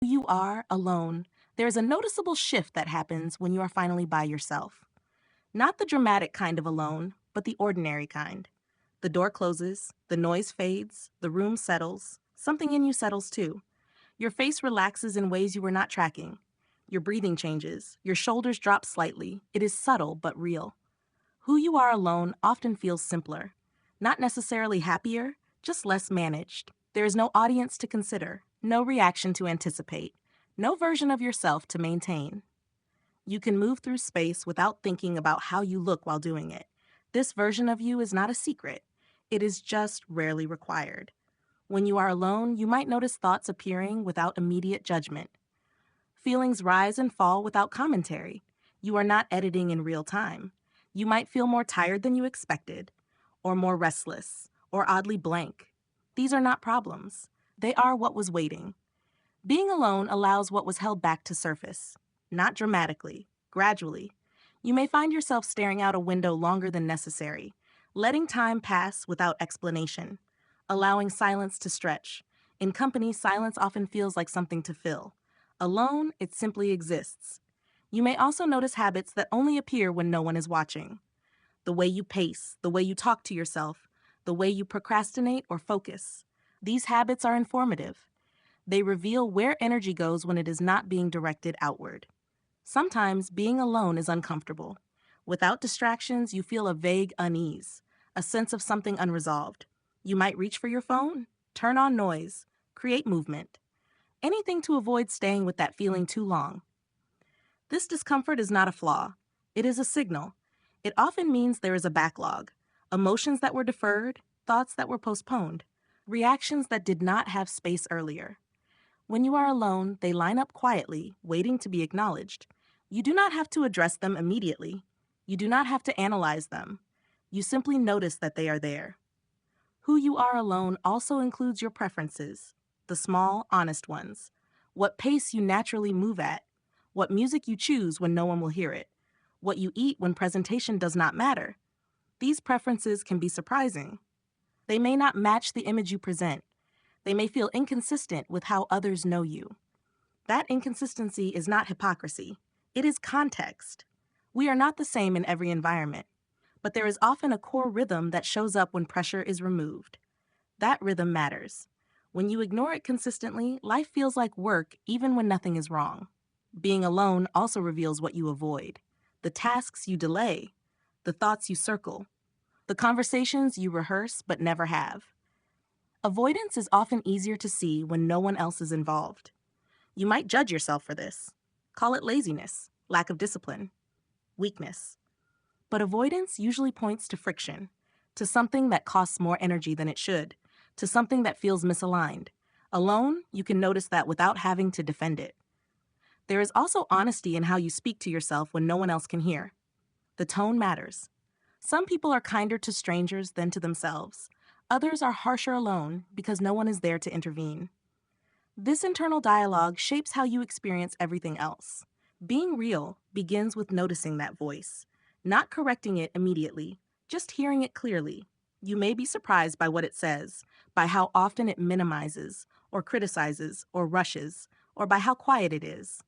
You are alone. There is a noticeable shift that happens when you are finally by yourself. Not the dramatic kind of alone, but the ordinary kind. The door closes, the noise fades, the room settles, something in you settles too. Your face relaxes in ways you were not tracking. Your breathing changes, your shoulders drop slightly. It is subtle but real. Who you are alone often feels simpler. Not necessarily happier, just less managed. There is no audience to consider, no reaction to anticipate, no version of yourself to maintain. You can move through space without thinking about how you look while doing it. This version of you is not a secret. It is just rarely required. When you are alone, you might notice thoughts appearing without immediate judgment. Feelings rise and fall without commentary. You are not editing in real time. You might feel more tired than you expected, or more restless, or oddly blank. These are not problems. They are what was waiting. Being alone allows what was held back to surface. Not dramatically, gradually. You may find yourself staring out a window longer than necessary, letting time pass without explanation, allowing silence to stretch. In company, silence often feels like something to fill. Alone, it simply exists. You may also notice habits that only appear when no one is watching. The way you pace, the way you talk to yourself, the way you procrastinate or focus. These habits are informative. They reveal where energy goes when it is not being directed outward. Sometimes being alone is uncomfortable. Without distractions, you feel a vague unease, a sense of something unresolved. You might reach for your phone, turn on noise, create movement. Anything to avoid staying with that feeling too long. This discomfort is not a flaw. It is a signal. It often means there is a backlog, emotions that were deferred, thoughts that were postponed, reactions that did not have space earlier. When you are alone, they line up quietly, waiting to be acknowledged. You do not have to address them immediately. You do not have to analyze them. You simply notice that they are there. Who you are alone also includes your preferences, the small, honest ones. What pace you naturally move at, what music you choose when no one will hear it, what you eat when presentation does not matter. These preferences can be surprising. They may not match the image you present. They may feel inconsistent with how others know you. That inconsistency is not hypocrisy. It is context. We are not the same in every environment, but there is often a core rhythm that shows up when pressure is removed. That rhythm matters. When you ignore it consistently, life feels like work even when nothing is wrong. Being alone also reveals what you avoid, the tasks you delay, the thoughts you circle, the conversations you rehearse but never have. Avoidance is often easier to see when no one else is involved. You might judge yourself for this. Call it laziness, lack of discipline, weakness. But avoidance usually points to friction, to something that costs more energy than it should, to something that feels misaligned. Alone, you can notice that without having to defend it. There is also honesty in how you speak to yourself when no one else can hear. The tone matters. Some people are kinder to strangers than to themselves. Others are harsher alone because no one is there to intervene. This internal dialogue shapes how you experience everything else. Being real begins with noticing that voice, not correcting it immediately, just hearing it clearly. You may be surprised by what it says, by how often it minimizes, or criticizes, or rushes, or by how quiet it is.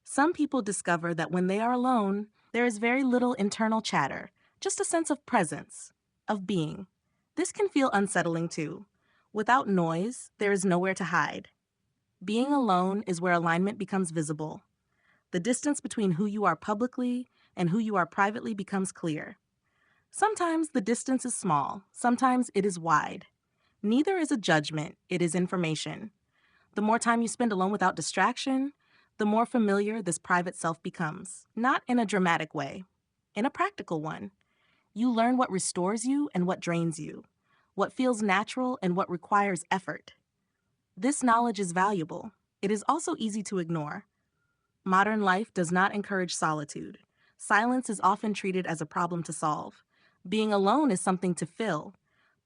Some people discover that when they are alone, there is very little internal chatter, just a sense of presence, of being. This can feel unsettling too. Without noise, there is nowhere to hide. Being alone is where alignment becomes visible. The distance between who you are publicly and who you are privately becomes clear. Sometimes the distance is small, sometimes it is wide. Neither is a judgment, it is information. The more time you spend alone without distraction, the more familiar this private self becomes. Not in a dramatic way, in a practical one. You learn what restores you and what drains you, what feels natural and what requires effort. This knowledge is valuable. It is also easy to ignore. Modern life does not encourage solitude. Silence is often treated as a problem to solve. Being alone is something to fill.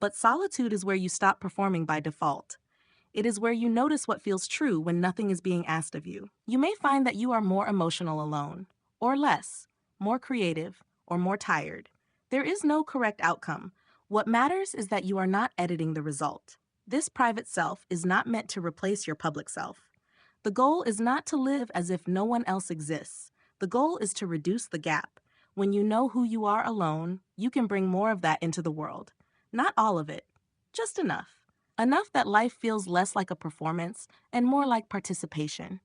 But solitude is where you stop performing by default. It is where you notice what feels true when nothing is being asked of you. You may find that you are more emotional alone, or less, more creative, or more tired. There is no correct outcome. What matters is that you are not editing the result. This private self is not meant to replace your public self. The goal is not to live as if no one else exists. The goal is to reduce the gap. When you know who you are alone, you can bring more of that into the world. Not all of it, just enough. Enough that life feels less like a performance and more like participation.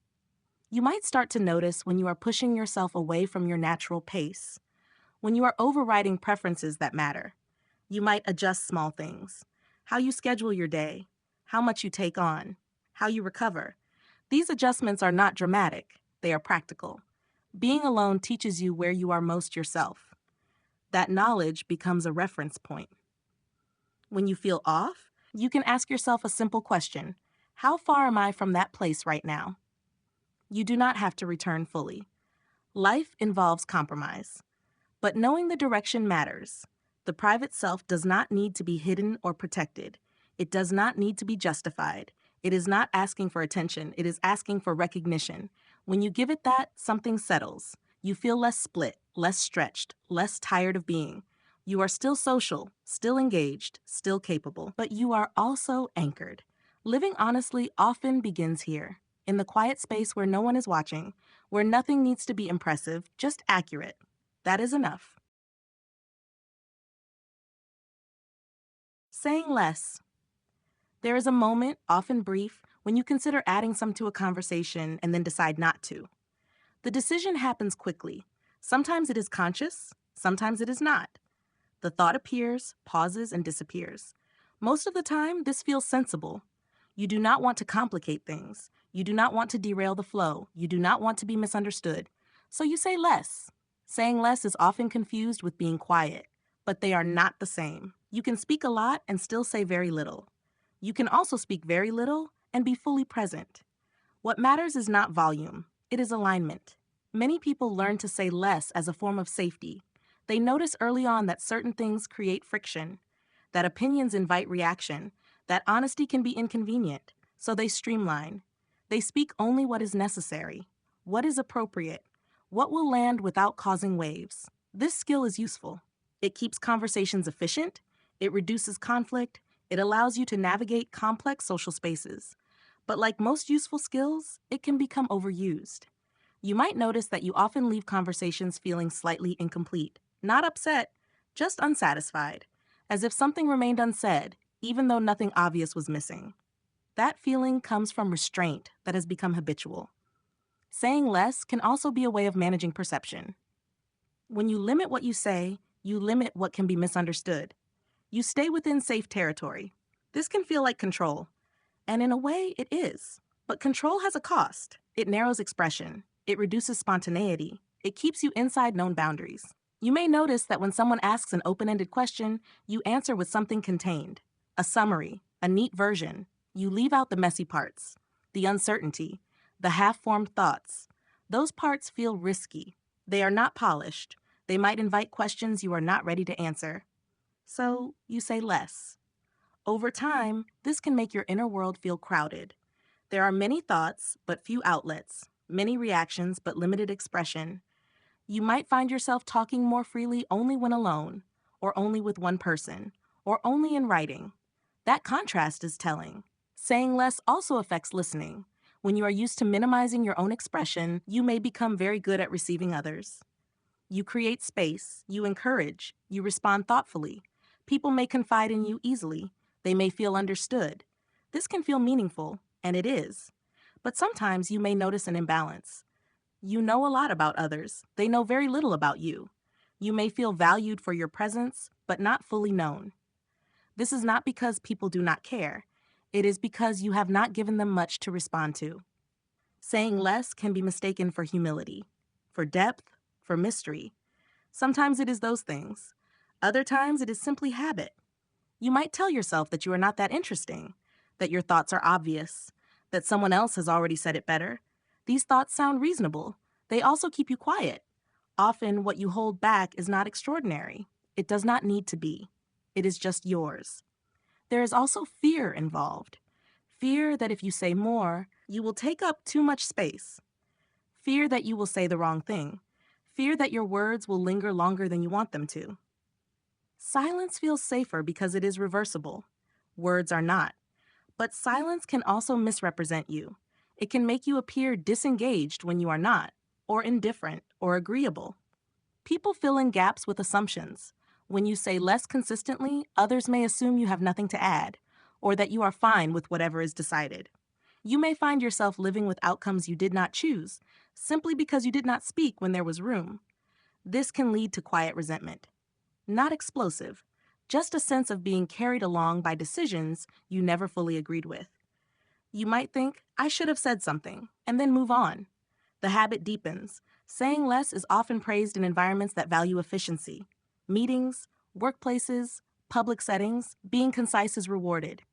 You might start to notice when you are pushing yourself away from your natural pace, when you are overriding preferences that matter. You might adjust small things: how you schedule your day, how much you take on, how you recover. These adjustments are not dramatic, they are practical. Being alone teaches you where you are most yourself. That knowledge becomes a reference point. When you feel off, you can ask yourself a simple question: how far am I from that place right now? You do not have to return fully. Life involves compromise. But knowing the direction matters. The private self does not need to be hidden or protected. It does not need to be justified. It is not asking for attention. It is asking for recognition. When you give it that, something settles. You feel less split, less stretched, less tired of being. You are still social, still engaged, still capable, but you are also anchored. Living honestly often begins here, in the quiet space where no one is watching, where nothing needs to be impressive, just accurate. That is enough. Saying less. There is a moment, often brief, when you consider adding some to a conversation and then decide not to. The decision happens quickly. Sometimes it is conscious, sometimes it is not. The thought appears, pauses, and disappears. Most of the time, this feels sensible. You do not want to complicate things. You do not want to derail the flow. You do not want to be misunderstood. So you say less. Saying less is often confused with being quiet, but they are not the same. You can speak a lot and still say very little. You can also speak very little and be fully present. What matters is not volume, it is alignment. Many people learn to say less as a form of safety. They notice early on that certain things create friction, that opinions invite reaction, that honesty can be inconvenient, so they streamline. They speak only what is necessary, what is appropriate, what will land without causing waves. This skill is useful. It keeps conversations efficient, it reduces conflict, it allows you to navigate complex social spaces. But like most useful skills, it can become overused. You might notice that you often leave conversations feeling slightly incomplete, not upset, just unsatisfied, as if something remained unsaid, even though nothing obvious was missing. That feeling comes from restraint that has become habitual. Saying less can also be a way of managing perception. When you limit what you say, you limit what can be misunderstood. You stay within safe territory. This can feel like control, and in a way, it is. But control has a cost. It narrows expression. It reduces spontaneity. It keeps you inside known boundaries. You may notice that when someone asks an open-ended question, you answer with something contained, a summary, a neat version. You leave out the messy parts, the uncertainty, the half-formed thoughts. Those parts feel risky. They are not polished. They might invite questions you are not ready to answer. So you say less. Over time, this can make your inner world feel crowded. There are many thoughts, but few outlets, many reactions, but limited expression. You might find yourself talking more freely only when alone, or only with one person, or only in writing. That contrast is telling. Saying less also affects listening. When you are used to minimizing your own expression, you may become very good at receiving others. You create space, you encourage, you respond thoughtfully. People may confide in you easily. They may feel understood. This can feel meaningful, and it is. But sometimes you may notice an imbalance. You know a lot about others. They know very little about you. You may feel valued for your presence, but not fully known. This is not because people do not care. It is because you have not given them much to respond to. Saying less can be mistaken for humility, for depth, for mystery. Sometimes it is those things. Other times it is simply habit. You might tell yourself that you are not that interesting, that your thoughts are obvious, that someone else has already said it better. These thoughts sound reasonable. They also keep you quiet. Often what you hold back is not extraordinary. It does not need to be. It is just yours. There is also fear involved. Fear that if you say more, you will take up too much space. Fear that you will say the wrong thing. Fear that your words will linger longer than you want them to. Silence feels safer because it is reversible. Words are not. But silence can also misrepresent you. It can make you appear disengaged when you are not, or indifferent, or agreeable. People fill in gaps with assumptions. When you say less consistently, others may assume you have nothing to add, or that you are fine with whatever is decided. You may find yourself living with outcomes you did not choose, simply because you did not speak when there was room. This can lead to quiet resentment. Not explosive, just a sense of being carried along by decisions you never fully agreed with. You might think, I should have said something, and then move on. The habit deepens. Saying less is often praised in environments that value efficiency. Meetings, workplaces, public settings, being concise is rewarded.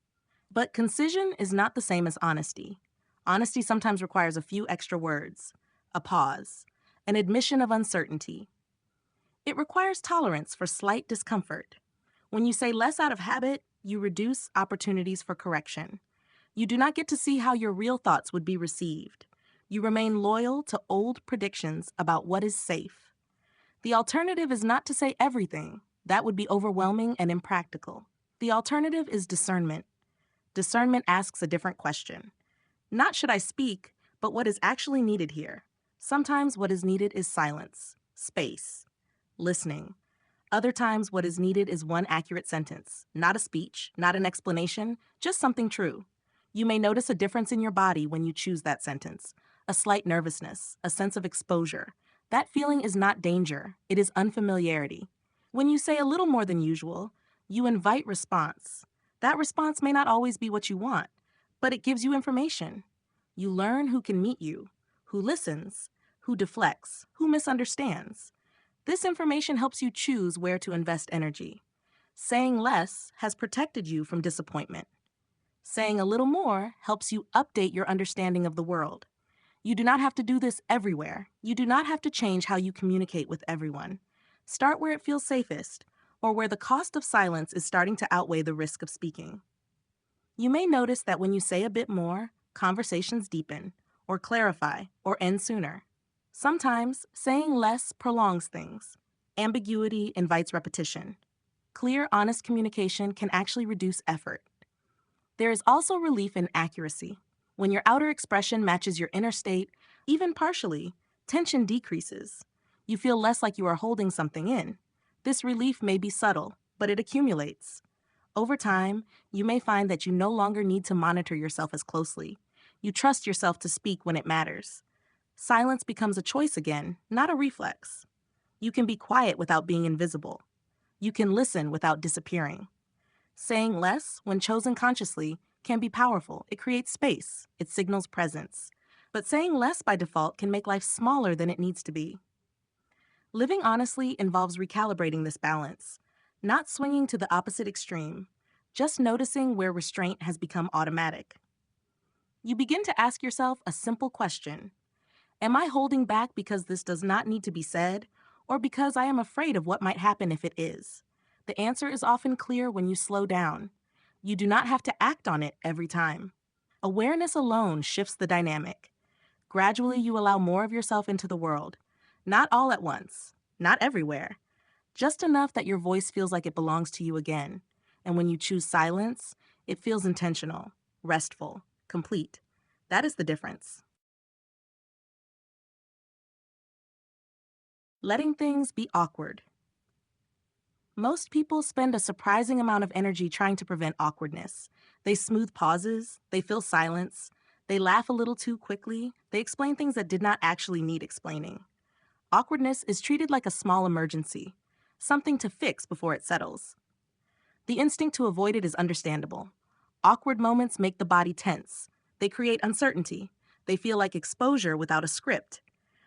But concision is not the same as honesty. Honesty sometimes requires a few extra words, a pause, an admission of uncertainty. It requires tolerance for slight discomfort. When you say less out of habit, you reduce opportunities for correction. You do not get to see how your real thoughts would be received. You remain loyal to old predictions about what is safe. The alternative is not to say everything. That would be overwhelming and impractical. The alternative is discernment. Discernment asks a different question. Not should I speak, but what is actually needed here. Sometimes what is needed is silence, space, listening. Other times what is needed is one accurate sentence, not a speech, not an explanation, just something true. You may notice a difference in your body when you choose that sentence, a slight nervousness, a sense of exposure. That feeling is not danger, it is unfamiliarity. When you say a little more than usual, you invite response. That response may not always be what you want, but it gives you information. You learn who can meet you, who listens, who deflects, who misunderstands. This information helps you choose where to invest energy. Saying less has protected you from disappointment. Saying a little more helps you update your understanding of the world. You do not have to do this everywhere. You do not have to change how you communicate with everyone. Start where it feels safest, or where the cost of silence is starting to outweigh the risk of speaking. You may notice that when you say a bit more, conversations deepen, or clarify, or end sooner. Sometimes saying less prolongs things. Ambiguity invites repetition. Clear, honest communication can actually reduce effort. There is also relief in accuracy. When your outer expression matches your inner state, even partially, tension decreases. You feel less like you are holding something in. This relief may be subtle, but it accumulates. Over time, you may find that you no longer need to monitor yourself as closely. You trust yourself to speak when it matters. Silence becomes a choice again, not a reflex. You can be quiet without being invisible. You can listen without disappearing. Saying less, when chosen consciously, can be powerful. It creates space. It signals presence. But saying less by default can make life smaller than it needs to be. Living honestly involves recalibrating this balance, not swinging to the opposite extreme, just noticing where restraint has become automatic. You begin to ask yourself a simple question. Am I holding back because this does not need to be said, or because I am afraid of what might happen if it is? The answer is often clear when you slow down. You do not have to act on it every time. Awareness alone shifts the dynamic. Gradually, you allow more of yourself into the world. Not all at once, not everywhere. Just enough that your voice feels like it belongs to you again. And when you choose silence, it feels intentional, restful, complete. That is the difference. Letting things be awkward. Most people spend a surprising amount of energy trying to prevent awkwardness. They smooth pauses, they fill silence, they laugh a little too quickly, they explain things that did not actually need explaining. Awkwardness is treated like a small emergency, something to fix before it settles. The instinct to avoid it is understandable. Awkward moments make the body tense. They create uncertainty. They feel like exposure without a script.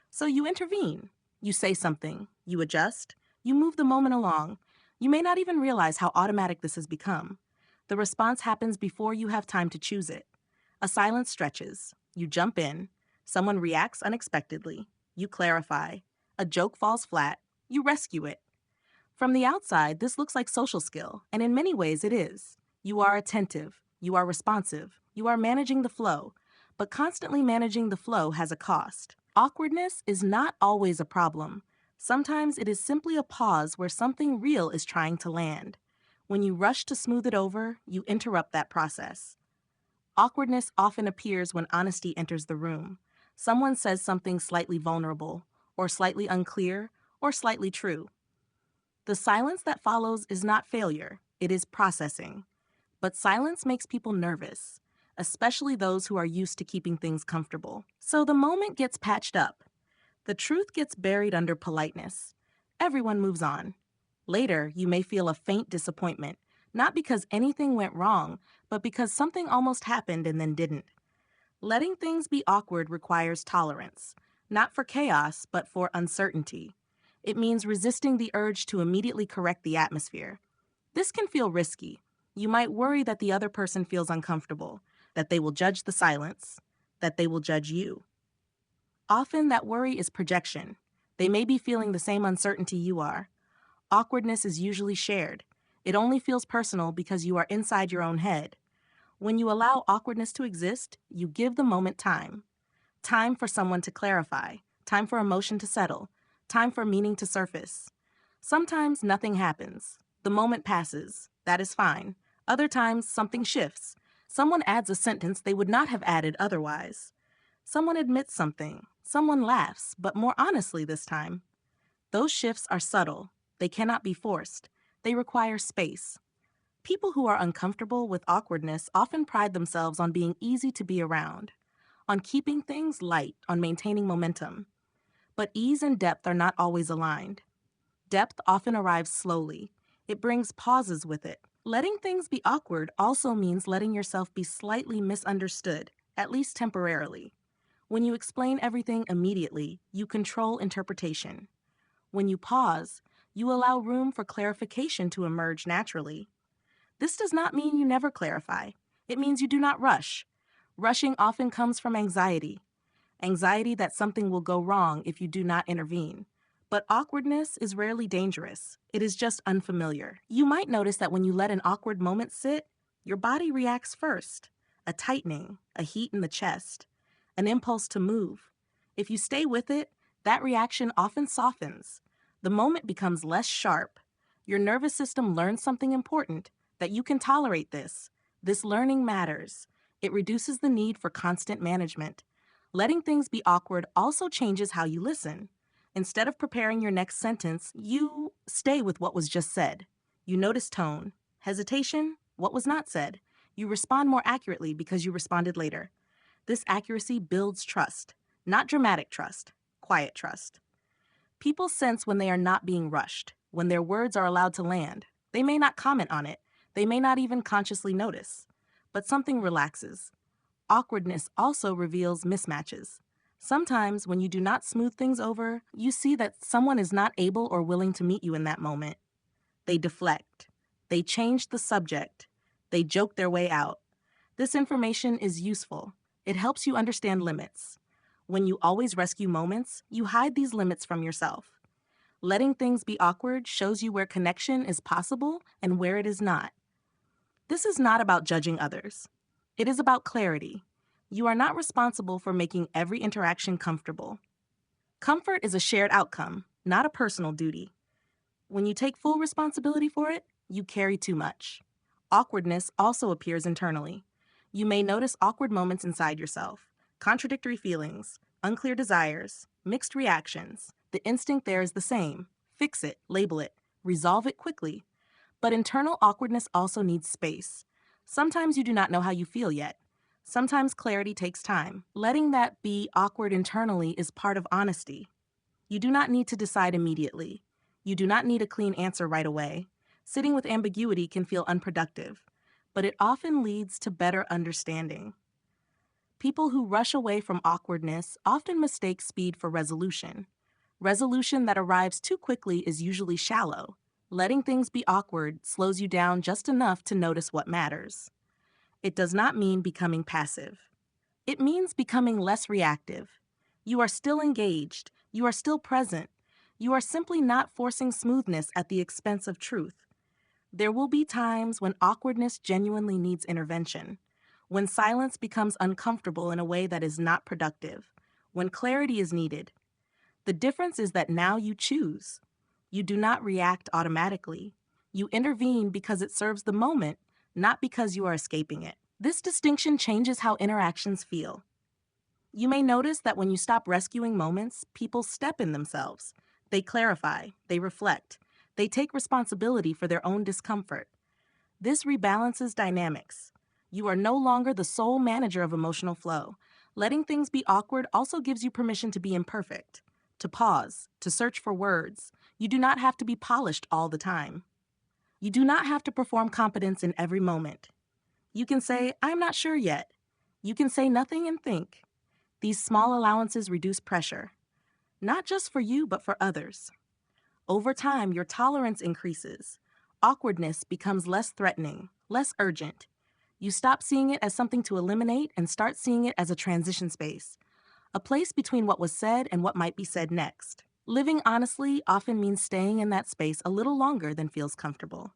So you intervene. You say something. You adjust. You move the moment along. You may not even realize how automatic this has become. The response happens before you have time to choose it. A silence stretches. You jump in. Someone reacts unexpectedly. You clarify. A joke falls flat. You rescue it. From the outside, this looks like social skill, and in many ways it is. You are attentive. You are responsive. You are managing the flow. But constantly managing the flow has a cost. Awkwardness is not always a problem. Sometimes it is simply a pause where something real is trying to land. When you rush to smooth it over, you interrupt that process. Awkwardness often appears when honesty enters the room. Someone says something slightly vulnerable, or slightly unclear, or slightly true. The silence that follows is not failure, it is processing. But silence makes people nervous, especially those who are used to keeping things comfortable. So the moment gets patched up. The truth gets buried under politeness. Everyone moves on. Later, you may feel a faint disappointment, not because anything went wrong, but because something almost happened and then didn't. Letting things be awkward requires tolerance, not for chaos, but for uncertainty. It means resisting the urge to immediately correct the atmosphere. This can feel risky. You might worry that the other person feels uncomfortable, that they will judge the silence, that they will judge you. Often that worry is projection. They may be feeling the same uncertainty you are. Awkwardness is usually shared. It only feels personal because you are inside your own head. When you allow awkwardness to exist, you give the moment time. Time for someone to clarify, time for emotion to settle, time for meaning to surface. Sometimes nothing happens. The moment passes. That is fine. Other times something shifts. Someone adds a sentence they would not have added otherwise. Someone admits something. Someone laughs, but more honestly this time. Those shifts are subtle. They cannot be forced. They require space. People who are uncomfortable with awkwardness often pride themselves on being easy to be around, on keeping things light, on maintaining momentum. But ease and depth are not always aligned. Depth often arrives slowly. It brings pauses with it. Letting things be awkward also means letting yourself be slightly misunderstood, at least temporarily. When you explain everything immediately, you control interpretation. When you pause, you allow room for clarification to emerge naturally. This does not mean you never clarify. It means you do not rush. Rushing often comes from anxiety. Anxiety that something will go wrong if you do not intervene. But awkwardness is rarely dangerous. It is just unfamiliar. You might notice that when you let an awkward moment sit, your body reacts first. A tightening, a heat in the chest, an impulse to move. If you stay with it, that reaction often softens. The moment becomes less sharp. Your nervous system learns something important, that you can tolerate this. This learning matters. It reduces the need for constant management. Letting things be awkward also changes how you listen. Instead of preparing your next sentence, you stay with what was just said. You notice tone, hesitation, what was not said. You respond more accurately because you responded later. This accuracy builds trust, not dramatic trust, quiet trust. People sense when they are not being rushed, when their words are allowed to land. They may not comment on it. They may not even consciously notice. But something relaxes. Awkwardness also reveals mismatches. Sometimes, when you do not smooth things over, you see that someone is not able or willing to meet you in that moment. They deflect. They change the subject. They joke their way out. This information is useful. It helps you understand limits. When you always rescue moments, you hide these limits from yourself. Letting things be awkward shows you where connection is possible and where it is not. This is not about judging others. It is about clarity. You are not responsible for making every interaction comfortable. Comfort is a shared outcome, not a personal duty. When you take full responsibility for it, you carry too much. Awkwardness also appears internally. You may notice awkward moments inside yourself, contradictory feelings, unclear desires, mixed reactions. The instinct there is the same. Fix it, label it, resolve it quickly. But internal awkwardness also needs space. Sometimes you do not know how you feel yet. Sometimes clarity takes time. Letting that be awkward internally is part of honesty. You do not need to decide immediately. You do not need a clean answer right away. Sitting with ambiguity can feel unproductive, but it often leads to better understanding. People who rush away from awkwardness often mistake speed for resolution. Resolution that arrives too quickly is usually shallow. Letting things be awkward slows you down just enough to notice what matters. It does not mean becoming passive. It means becoming less reactive. You are still engaged. You are still present. You are simply not forcing smoothness at the expense of truth. There will be times when awkwardness genuinely needs intervention, when silence becomes uncomfortable in a way that is not productive, when clarity is needed. The difference is that now you choose. You do not react automatically. You intervene because it serves the moment, not because you are escaping it. This distinction changes how interactions feel. You may notice that when you stop rescuing moments, people step in themselves. They clarify, they reflect, they take responsibility for their own discomfort. This rebalances dynamics. You are no longer the sole manager of emotional flow. Letting things be awkward also gives you permission to be imperfect, to pause, to search for words. You do not have to be polished all the time. You do not have to perform competence in every moment. You can say, "I'm not sure yet." You can say nothing and think. These small allowances reduce pressure, not just for you, but for others. Over time, your tolerance increases. Awkwardness becomes less threatening, less urgent. You stop seeing it as something to eliminate and start seeing it as a transition space, a place between what was said and what might be said next. Living honestly often means staying in that space a little longer than feels comfortable.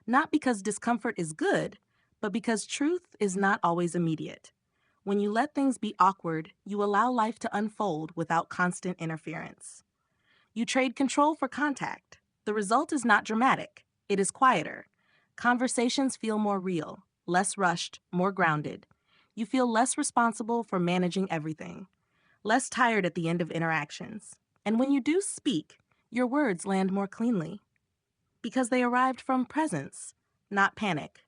Not because discomfort is good, but because truth is not always immediate. When you let things be awkward, you allow life to unfold without constant interference. You trade control for contact. The result is not dramatic. It is quieter. Conversations feel more real, less rushed, more grounded. You feel less responsible for managing everything, less tired at the end of interactions. And when you do speak, your words land more cleanly because they arrived from presence, not panic.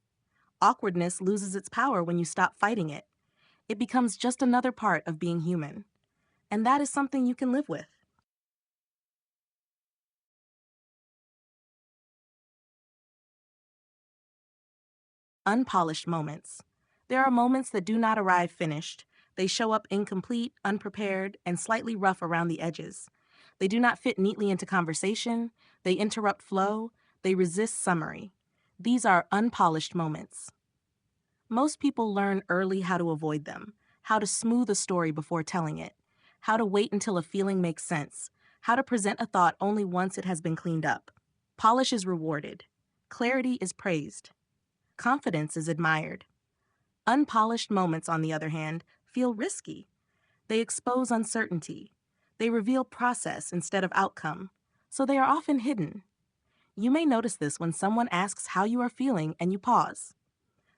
Awkwardness loses its power when you stop fighting it. It becomes just another part of being human. And that is something you can live with. Unpolished moments. There are moments that do not arrive finished. They show up incomplete, unprepared, and slightly rough around the edges. They do not fit neatly into conversation. They interrupt flow. They resist summary. These are unpolished moments. Most people learn early how to avoid them, how to smooth a story before telling it, how to wait until a feeling makes sense, how to present a thought only once it has been cleaned up. Polish is rewarded. Clarity is praised. Confidence is admired. Unpolished moments, on the other hand, feel risky. They expose uncertainty. They reveal process instead of outcome, so they are often hidden. You may notice this when someone asks how you are feeling and you pause.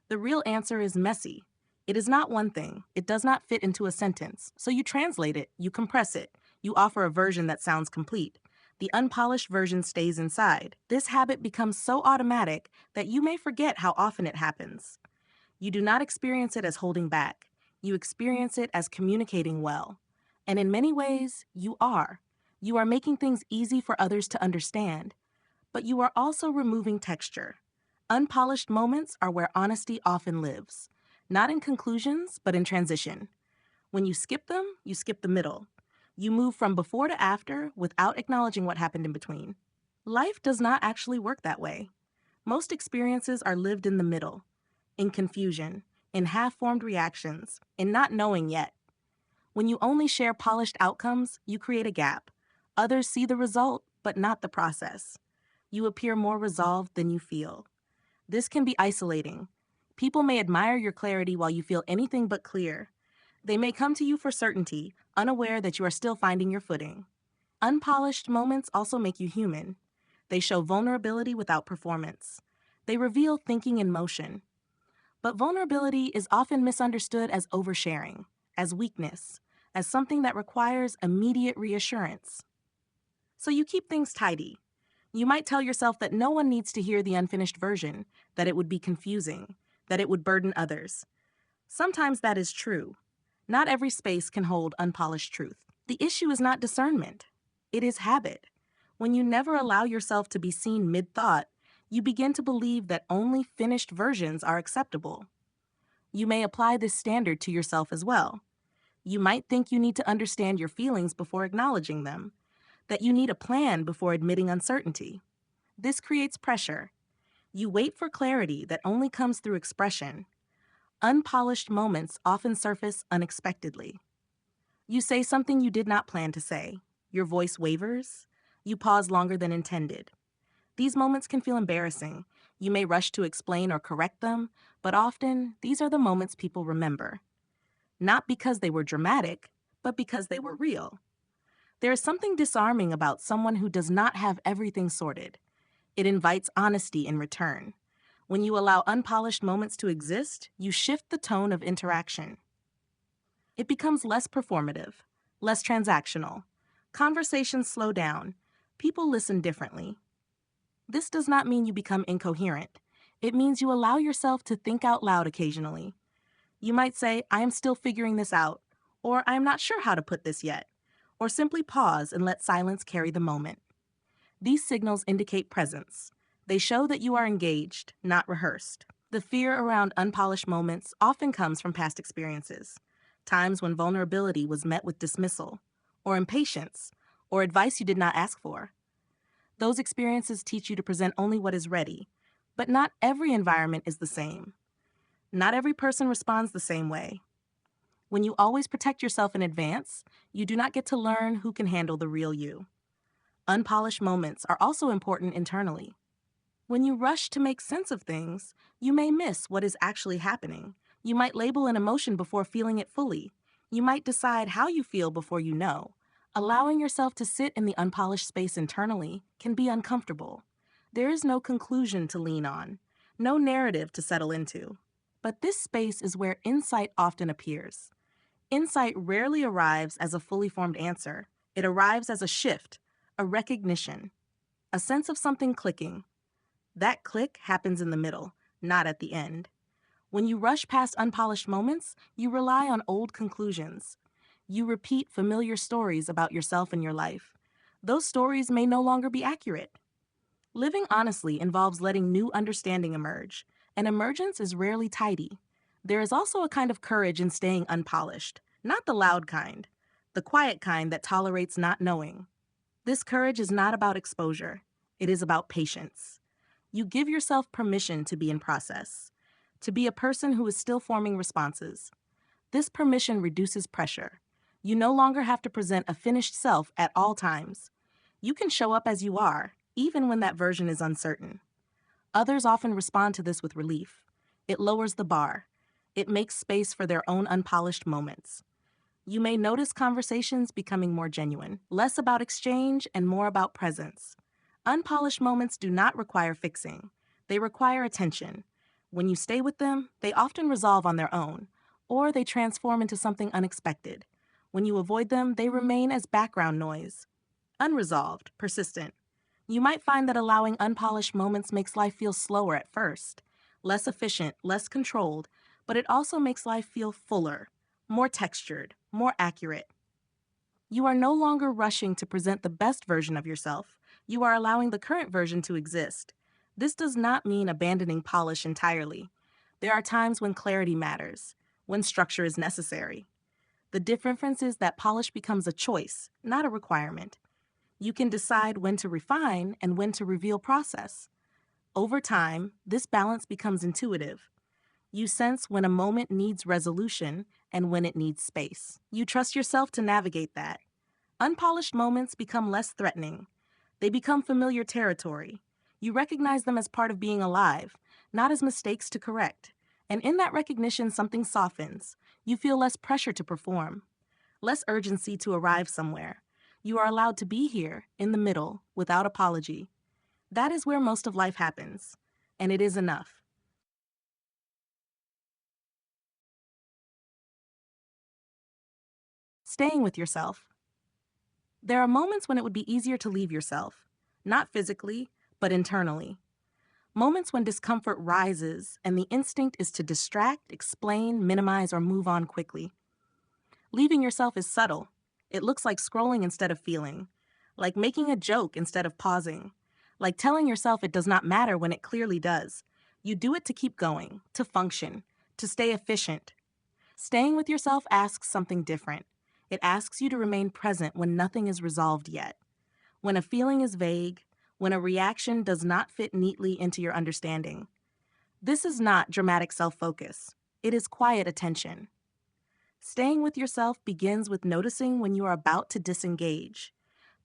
The real answer is messy. It is not one thing. It does not fit into a sentence. So you translate it, you compress it, you offer a version that sounds complete. The unpolished version stays inside. This habit becomes so automatic that you may forget how often it happens. You do not experience it as holding back. You experience it as communicating well. And in many ways, you are. You are making things easy for others to understand. But you are also removing texture. Unpolished moments are where honesty often lives. Not in conclusions, but in transition. When you skip them, you skip the middle. You move from before to after without acknowledging what happened in between. Life does not actually work that way. Most experiences are lived in the middle, in confusion, in half-formed reactions, in not knowing yet. When you only share polished outcomes, you create a gap. Others see the result, but not the process. You appear more resolved than you feel. This can be isolating. People may admire your clarity while you feel anything but clear. They may come to you for certainty, unaware that you are still finding your footing. Unpolished moments also make you human. They show vulnerability without performance. They reveal thinking in motion. But vulnerability is often misunderstood as oversharing, as weakness, as something that requires immediate reassurance. So you keep things tidy. You might tell yourself that no one needs to hear the unfinished version, that it would be confusing, that it would burden others. Sometimes that is true. Not every space can hold unpolished truth. The issue is not discernment, it is habit. When you never allow yourself to be seen mid thought, you begin to believe that only finished versions are acceptable. You may apply this standard to yourself as well. You might think you need to understand your feelings before acknowledging them, that you need a plan before admitting uncertainty. This creates pressure. You wait for clarity that only comes through expression. Unpolished moments often surface unexpectedly. You say something you did not plan to say. Your voice wavers. You pause longer than intended. These moments can feel embarrassing. You may rush to explain or correct them, but often these are the moments people remember. Not because they were dramatic, but because they were real. There is something disarming about someone who does not have everything sorted. It invites honesty in return. When you allow unpolished moments to exist, you shift the tone of interaction. It becomes less performative, less transactional. Conversations slow down. People listen differently. This does not mean you become incoherent. It means you allow yourself to think out loud occasionally. You might say, I am still figuring this out, or I am not sure how to put this yet, or simply pause and let silence carry the moment. These signals indicate presence. They show that you are engaged, not rehearsed. The fear around unpolished moments often comes from past experiences, times when vulnerability was met with dismissal, or impatience, or advice you did not ask for. Those experiences teach you to present only what is ready, but not every environment is the same. Not every person responds the same way. When you always protect yourself in advance, you do not get to learn who can handle the real you. Unpolished moments are also important internally. When you rush to make sense of things, you may miss what is actually happening. You might label an emotion before feeling it fully. You might decide how you feel before you know. Allowing yourself to sit in the unpolished space internally can be uncomfortable. There is no conclusion to lean on, no narrative to settle into. But this space is where insight often appears. Insight rarely arrives as a fully formed answer. It arrives as a shift, a recognition, a sense of something clicking. That click happens in the middle, not at the end. When you rush past unpolished moments, you rely on old conclusions. You repeat familiar stories about yourself and your life. Those stories may no longer be accurate. Living honestly involves letting new understanding emerge, and emergence is rarely tidy. There is also a kind of courage in staying unpolished, not the loud kind, the quiet kind that tolerates not knowing. This courage is not about exposure, it is about patience. You give yourself permission to be in process, to be a person who is still forming responses. This permission reduces pressure. You no longer have to present a finished self at all times. You can show up as you are, even when that version is uncertain. Others often respond to this with relief. It lowers the bar. It makes space for their own unpolished moments. You may notice conversations becoming more genuine, less about exchange and more about presence. Unpolished moments do not require fixing. They require attention. When you stay with them, they often resolve on their own, or they transform into something unexpected. When you avoid them, they remain as background noise, unresolved, persistent. You might find that allowing unpolished moments makes life feel slower at first, less efficient, less controlled, but it also makes life feel fuller, more textured, more accurate. You are no longer rushing to present the best version of yourself. You are allowing the current version to exist. This does not mean abandoning polish entirely. There are times when clarity matters, when structure is necessary. The difference is that polish becomes a choice, not a requirement. You can decide when to refine and when to reveal process. Over time, this balance becomes intuitive. You sense when a moment needs resolution and when it needs space. You trust yourself to navigate that. Unpolished moments become less threatening. They become familiar territory. You recognize them as part of being alive, not as mistakes to correct. And in that recognition, something softens. You feel less pressure to perform, less urgency to arrive somewhere. You are allowed to be here, in the middle, without apology. That is where most of life happens, and it is enough. Staying with yourself. There are moments when it would be easier to leave yourself, not physically, but internally. Moments when discomfort rises and the instinct is to distract, explain, minimize, or move on quickly. Leaving yourself is subtle. It looks like scrolling instead of feeling, like making a joke instead of pausing, like telling yourself it does not matter when it clearly does. You do it to keep going, to function, to stay efficient. Staying with yourself asks something different. It asks you to remain present when nothing is resolved yet, when a feeling is vague, when a reaction does not fit neatly into your understanding. This is not dramatic self-focus. It is quiet attention. Staying with yourself begins with noticing when you are about to disengage,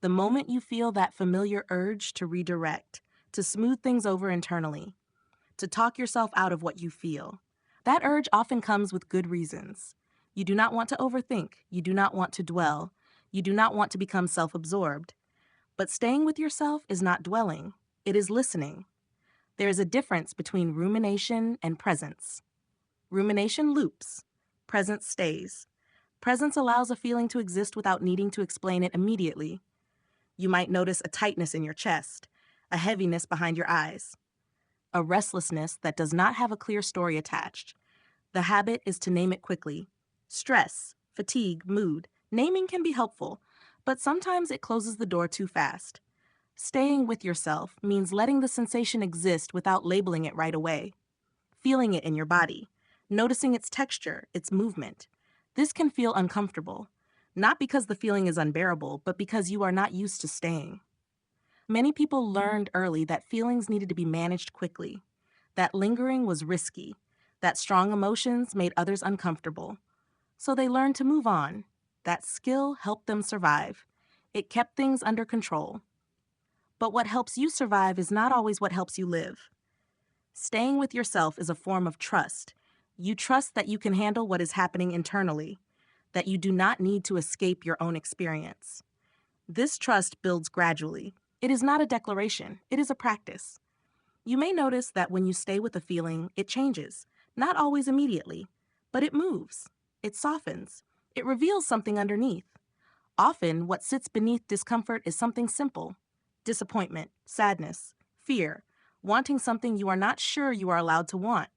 the moment you feel that familiar urge to redirect, to smooth things over internally, to talk yourself out of what you feel. That urge often comes with good reasons. You do not want to overthink. You do not want to dwell. You do not want to become self-absorbed. But staying with yourself is not dwelling. It is listening. There is a difference between rumination and presence. Rumination loops. Presence stays. Presence allows a feeling to exist without needing to explain it immediately. You might notice a tightness in your chest, a heaviness behind your eyes, a restlessness that does not have a clear story attached. The habit is to name it quickly. Stress, fatigue, mood. Naming can be helpful, but sometimes it closes the door too fast. Staying with yourself means letting the sensation exist without labeling it right away. Feeling it in your body, noticing its texture, its movement. This can feel uncomfortable, not because the feeling is unbearable, but because you are not used to staying. Many people learned early that feelings needed to be managed quickly, that lingering was risky, that strong emotions made others uncomfortable. So they learned to move on. That skill helped them survive. It kept things under control. But what helps you survive is not always what helps you live. Staying with yourself is a form of trust. You trust that you can handle what is happening internally, that you do not need to escape your own experience. This trust builds gradually. It is not a declaration, it is a practice. You may notice that when you stay with a feeling, it changes, not always immediately, but it moves, it softens, it reveals something underneath. Often, what sits beneath discomfort is something simple: disappointment, sadness, fear, wanting something you are not sure you are allowed to want.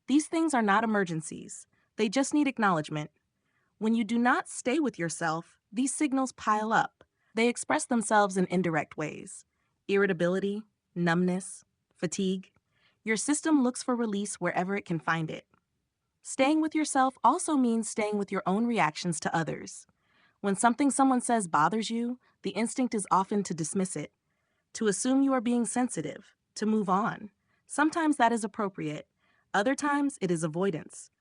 These things are not emergencies. They just need acknowledgement. When you do not stay with yourself, these signals pile up. They express themselves in indirect ways: irritability, numbness, fatigue. Your system looks for release wherever it can find it. Staying with yourself also means staying with your own reactions to others. When something someone says bothers you, the instinct is often to dismiss it, to assume you are being sensitive, to move on. Sometimes that is appropriate. Other times it is avoidance.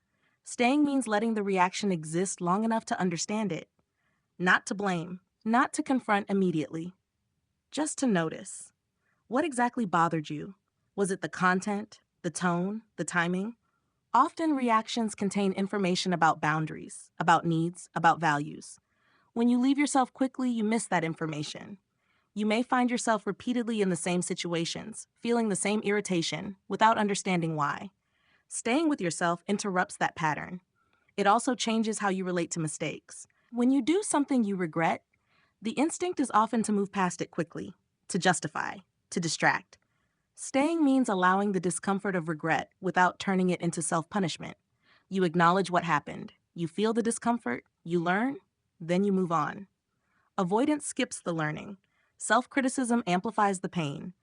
Staying means letting the reaction exist long enough to understand it, not to blame, not to confront immediately, just to notice. What exactly bothered you? Was it the content, the tone, the timing? Often reactions contain information about boundaries, about needs, about values. When you leave yourself quickly, you miss that information. You may find yourself repeatedly in the same situations, feeling the same irritation, without understanding why. Staying with yourself interrupts that pattern. It also changes how you relate to mistakes. When you do something you regret, the instinct is often to move past it quickly, to justify, to distract. Staying means allowing the discomfort of regret without turning it into self-punishment. You acknowledge what happened. You feel the discomfort, you learn, then you move on. Avoidance skips the learning. Self-criticism amplifies the pain.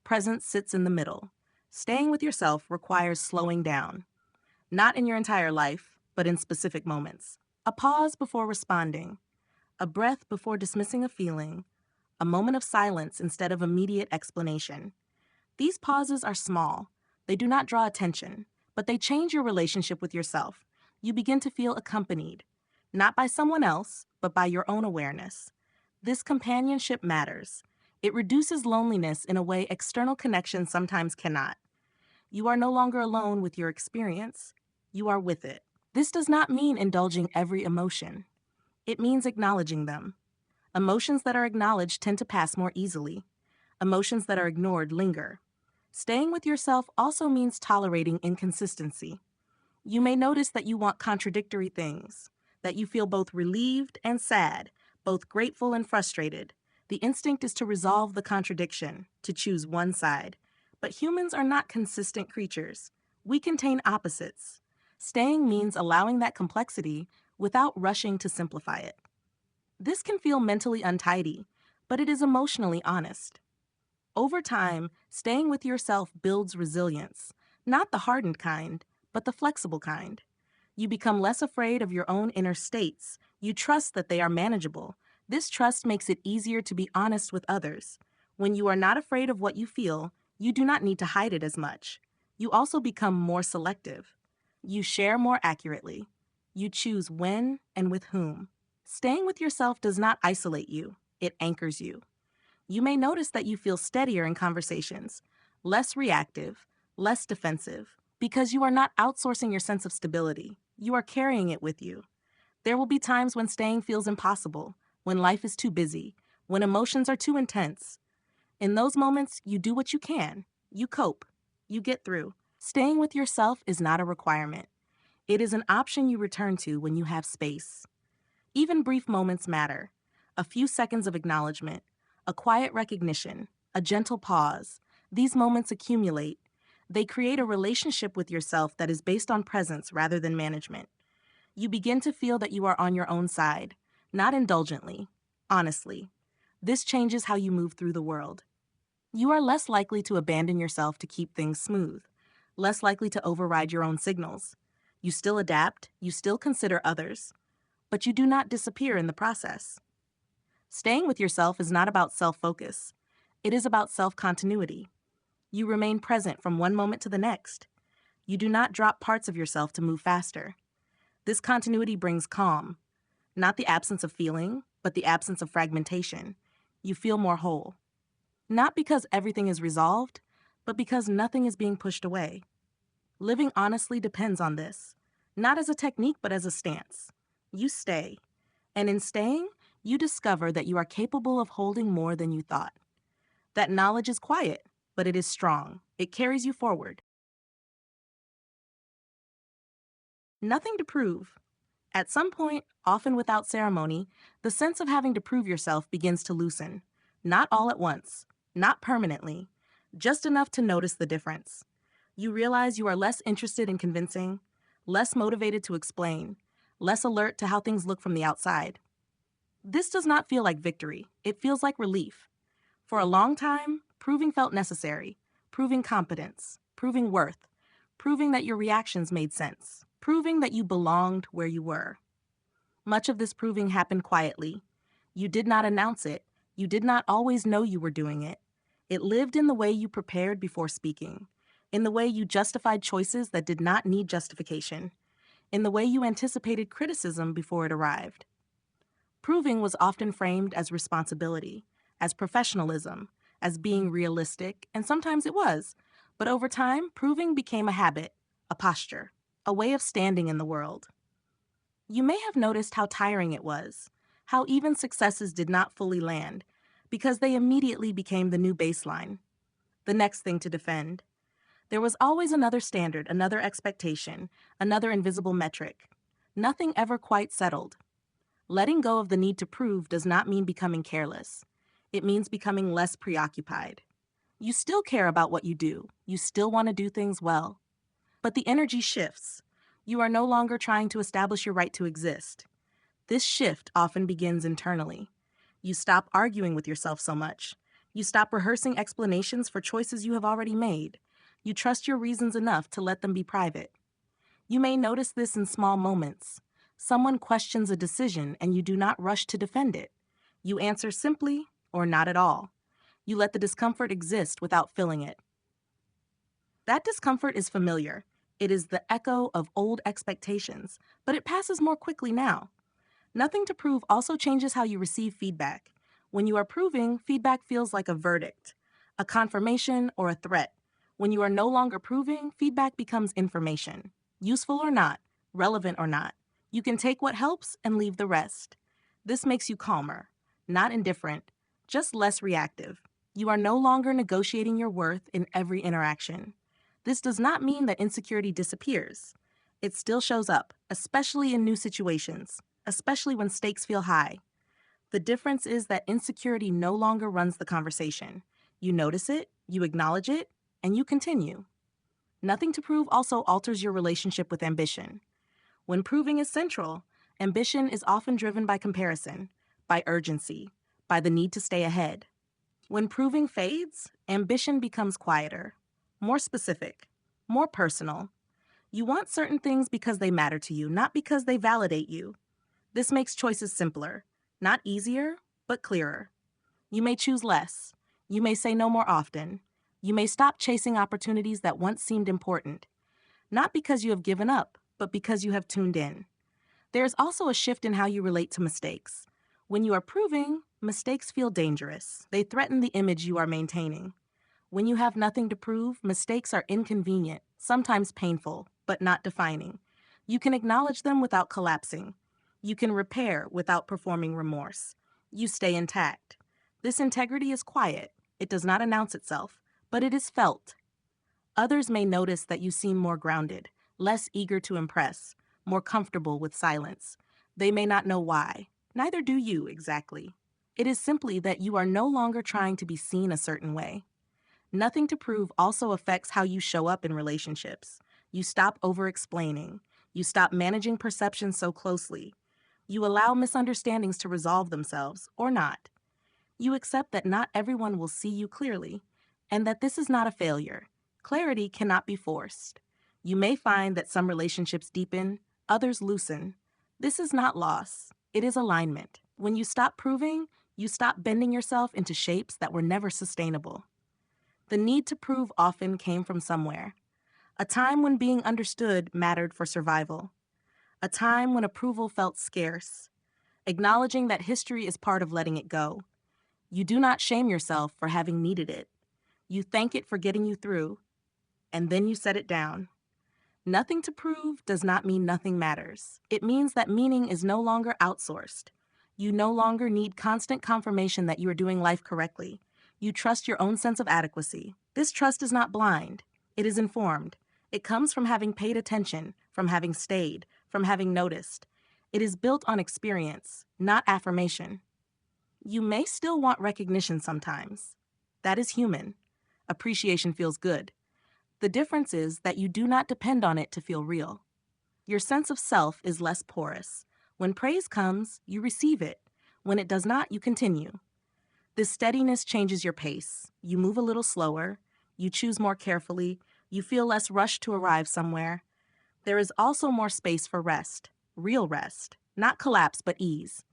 Presence sits in the middle. Staying with yourself requires slowing down. Not in your entire life, but in specific moments. A pause before responding. A breath before dismissing a feeling. A moment of silence instead of immediate explanation. These pauses are small. They do not draw attention, but they change your relationship with yourself. You begin to feel accompanied, not by someone else, but by your own awareness. This companionship matters. It reduces loneliness in a way external connections sometimes cannot. You are no longer alone with your experience. You are with it. This does not mean indulging every emotion. It means acknowledging them. Emotions that are acknowledged tend to pass more easily. Emotions that are ignored linger. Staying with yourself also means tolerating inconsistency. You may notice that you want contradictory things, that you feel both relieved and sad, both grateful and frustrated. The instinct is to resolve the contradiction, to choose one side. But humans are not consistent creatures. We contain opposites. Staying means allowing that complexity without rushing to simplify it. This can feel mentally untidy, but it is emotionally honest. Over time, staying with yourself builds resilience, not the hardened kind, but the flexible kind. You become less afraid of your own inner states. You trust that they are manageable. This trust makes it easier to be honest with others. When you are not afraid of what you feel, you do not need to hide it as much. You also become more selective. You share more accurately. You choose when and with whom. Staying with yourself does not isolate you, it anchors you. You may notice that you feel steadier in conversations, less reactive, less defensive, because you are not outsourcing your sense of stability. You are carrying it with you. There will be times when staying feels impossible, when life is too busy, when emotions are too intense. In those moments, you do what you can. You cope. You get through. Staying with yourself is not a requirement. It is an option you return to when you have space. Even brief moments matter. A few seconds of acknowledgement, a quiet recognition, a gentle pause. These moments accumulate. They create a relationship with yourself that is based on presence rather than management. You begin to feel that you are on your own side, not indulgently, honestly. This changes how you move through the world. You are less likely to abandon yourself to keep things smooth, less likely to override your own signals. You still adapt, you still consider others, but you do not disappear in the process. Staying with yourself is not about self-focus. It is about self-continuity. You remain present from one moment to the next. You do not drop parts of yourself to move faster. This continuity brings calm, not the absence of feeling, but the absence of fragmentation. You feel more whole. Not because everything is resolved, but because nothing is being pushed away. Living honestly depends on this, not as a technique, but as a stance. You stay, and in staying, you discover that you are capable of holding more than you thought. That knowledge is quiet, but it is strong. It carries you forward. Nothing to prove. At some point, often without ceremony, the sense of having to prove yourself begins to loosen. Not all at once, not permanently, just enough to notice the difference. You realize you are less interested in convincing, less motivated to explain, less alert to how things look from the outside. This does not feel like victory. It feels like relief. For a long time, proving felt necessary. Proving competence, proving worth, proving that your reactions made sense, proving that you belonged where you were. Much of this proving happened quietly. You did not announce it. You did not always know you were doing it. It lived in the way you prepared before speaking, in the way you justified choices that did not need justification, in the way you anticipated criticism before it arrived. Proving was often framed as responsibility, as professionalism, as being realistic, and sometimes it was. But over time, proving became a habit, a posture, a way of standing in the world. You may have noticed how tiring it was, how even successes did not fully land, because they immediately became the new baseline, the next thing to defend. There was always another standard, another expectation, another invisible metric. Nothing ever quite settled. Letting go of the need to prove does not mean becoming careless. It means becoming less preoccupied. You still care about what you do. You still want to do things well. But the energy shifts. You are no longer trying to establish your right to exist. This shift often begins internally. You stop arguing with yourself so much. You stop rehearsing explanations for choices you have already made. You trust your reasons enough to let them be private. You may notice this in small moments. Someone questions a decision and you do not rush to defend it. You answer simply or not at all. You let the discomfort exist without filling it. That discomfort is familiar. It is the echo of old expectations, but it passes more quickly now. Nothing to prove also changes how you receive feedback. When you are proving, feedback feels like a verdict, a confirmation, or a threat. When you are no longer proving, feedback becomes information. Useful or not, relevant or not. You can take what helps and leave the rest. This makes you calmer, not indifferent, just less reactive. You are no longer negotiating your worth in every interaction. This does not mean that insecurity disappears. It still shows up, especially in new situations, especially when stakes feel high. The difference is that insecurity no longer runs the conversation. You notice it, you acknowledge it, and you continue. Nothing to prove also alters your relationship with ambition. When proving is central, ambition is often driven by comparison, by urgency, by the need to stay ahead. When proving fades, ambition becomes quieter, more specific, more personal. You want certain things because they matter to you, not because they validate you. This makes choices simpler, not easier, but clearer. You may choose less. You may say no more often. You may stop chasing opportunities that once seemed important, not because you have given up, but because you have tuned in. There is also a shift in how you relate to mistakes. When you are proving, mistakes feel dangerous. They threaten the image you are maintaining. When you have nothing to prove, mistakes are inconvenient, sometimes painful, but not defining. You can acknowledge them without collapsing. You can repair without performing remorse. You stay intact. This integrity is quiet. It does not announce itself, but it is felt. Others may notice that you seem more grounded, less eager to impress, more comfortable with silence. They may not know why. Neither do you exactly. It is simply that you are no longer trying to be seen a certain way. Nothing to prove also affects how you show up in relationships. You stop over-explaining. You stop managing perception so closely. You allow misunderstandings to resolve themselves, or not. You accept that not everyone will see you clearly, and that this is not a failure. Clarity cannot be forced. You may find that some relationships deepen, others loosen. This is not loss. It is alignment. When you stop proving, you stop bending yourself into shapes that were never sustainable. The need to prove often came from somewhere. A time when being understood mattered for survival. A time when approval felt scarce. Acknowledging that history is part of letting it go. You do not shame yourself for having needed it. You thank it for getting you through, and then you set it down. Nothing to prove does not mean nothing matters. It means that meaning is no longer outsourced. You no longer need constant confirmation that you are doing life correctly. You trust your own sense of adequacy. This trust is not blind. It is informed. It comes from having paid attention, from having stayed, from having noticed. It is built on experience, not affirmation. You may still want recognition sometimes. That is human. Appreciation feels good. The difference is that you do not depend on it to feel real. Your sense of self is less porous. When praise comes, you receive it. When it does not, you continue. This steadiness changes your pace. You move a little slower. You choose more carefully. You feel less rushed to arrive somewhere. There is also more space for rest, real rest, not collapse but ease.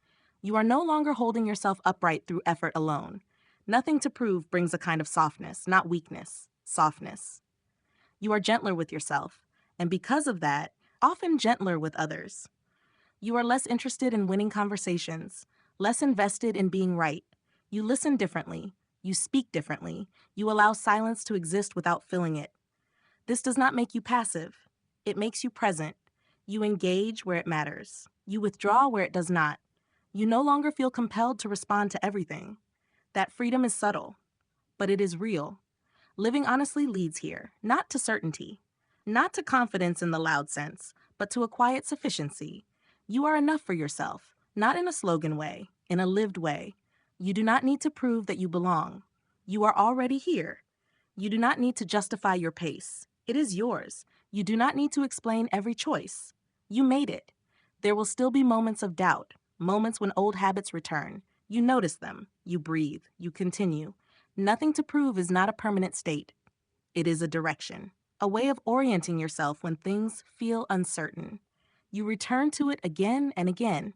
You are no longer holding yourself upright through effort alone. Nothing to prove brings a kind of softness, not weakness, softness. You are gentler with yourself, and because of that, often gentler with others. You are less interested in winning conversations, less invested in being right. You listen differently. You speak differently. You allow silence to exist without filling it. This does not make you passive. It makes you present. You engage where it matters. You withdraw where it does not. You no longer feel compelled to respond to everything. That freedom is subtle, but it is real. Living honestly leads here, not to certainty, not to confidence in the loud sense, but to a quiet sufficiency. You are enough for yourself, not in a slogan way, in a lived way. You do not need to prove that you belong. You are already here. You do not need to justify your pace. It is yours. You do not need to explain every choice. You made it. There will still be moments of doubt, moments when old habits return. You notice them. You breathe. You continue. Nothing to prove is not a permanent state. It is a direction, a way of orienting yourself when things feel uncertain. You return to it again and again,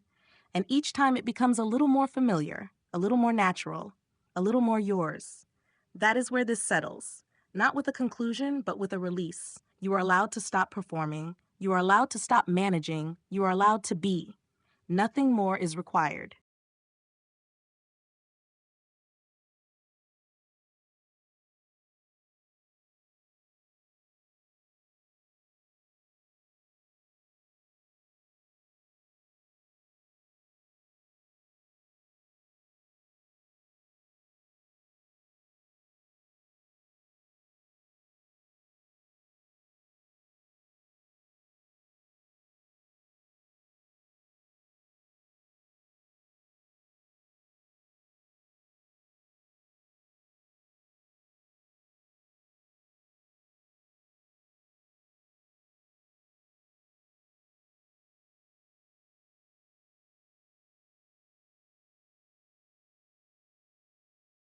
and each time it becomes a little more familiar, a little more natural, a little more yours. That is where this settles, not with a conclusion, but with a release. You are allowed to stop performing. You are allowed to stop managing. You are allowed to be. Nothing more is required.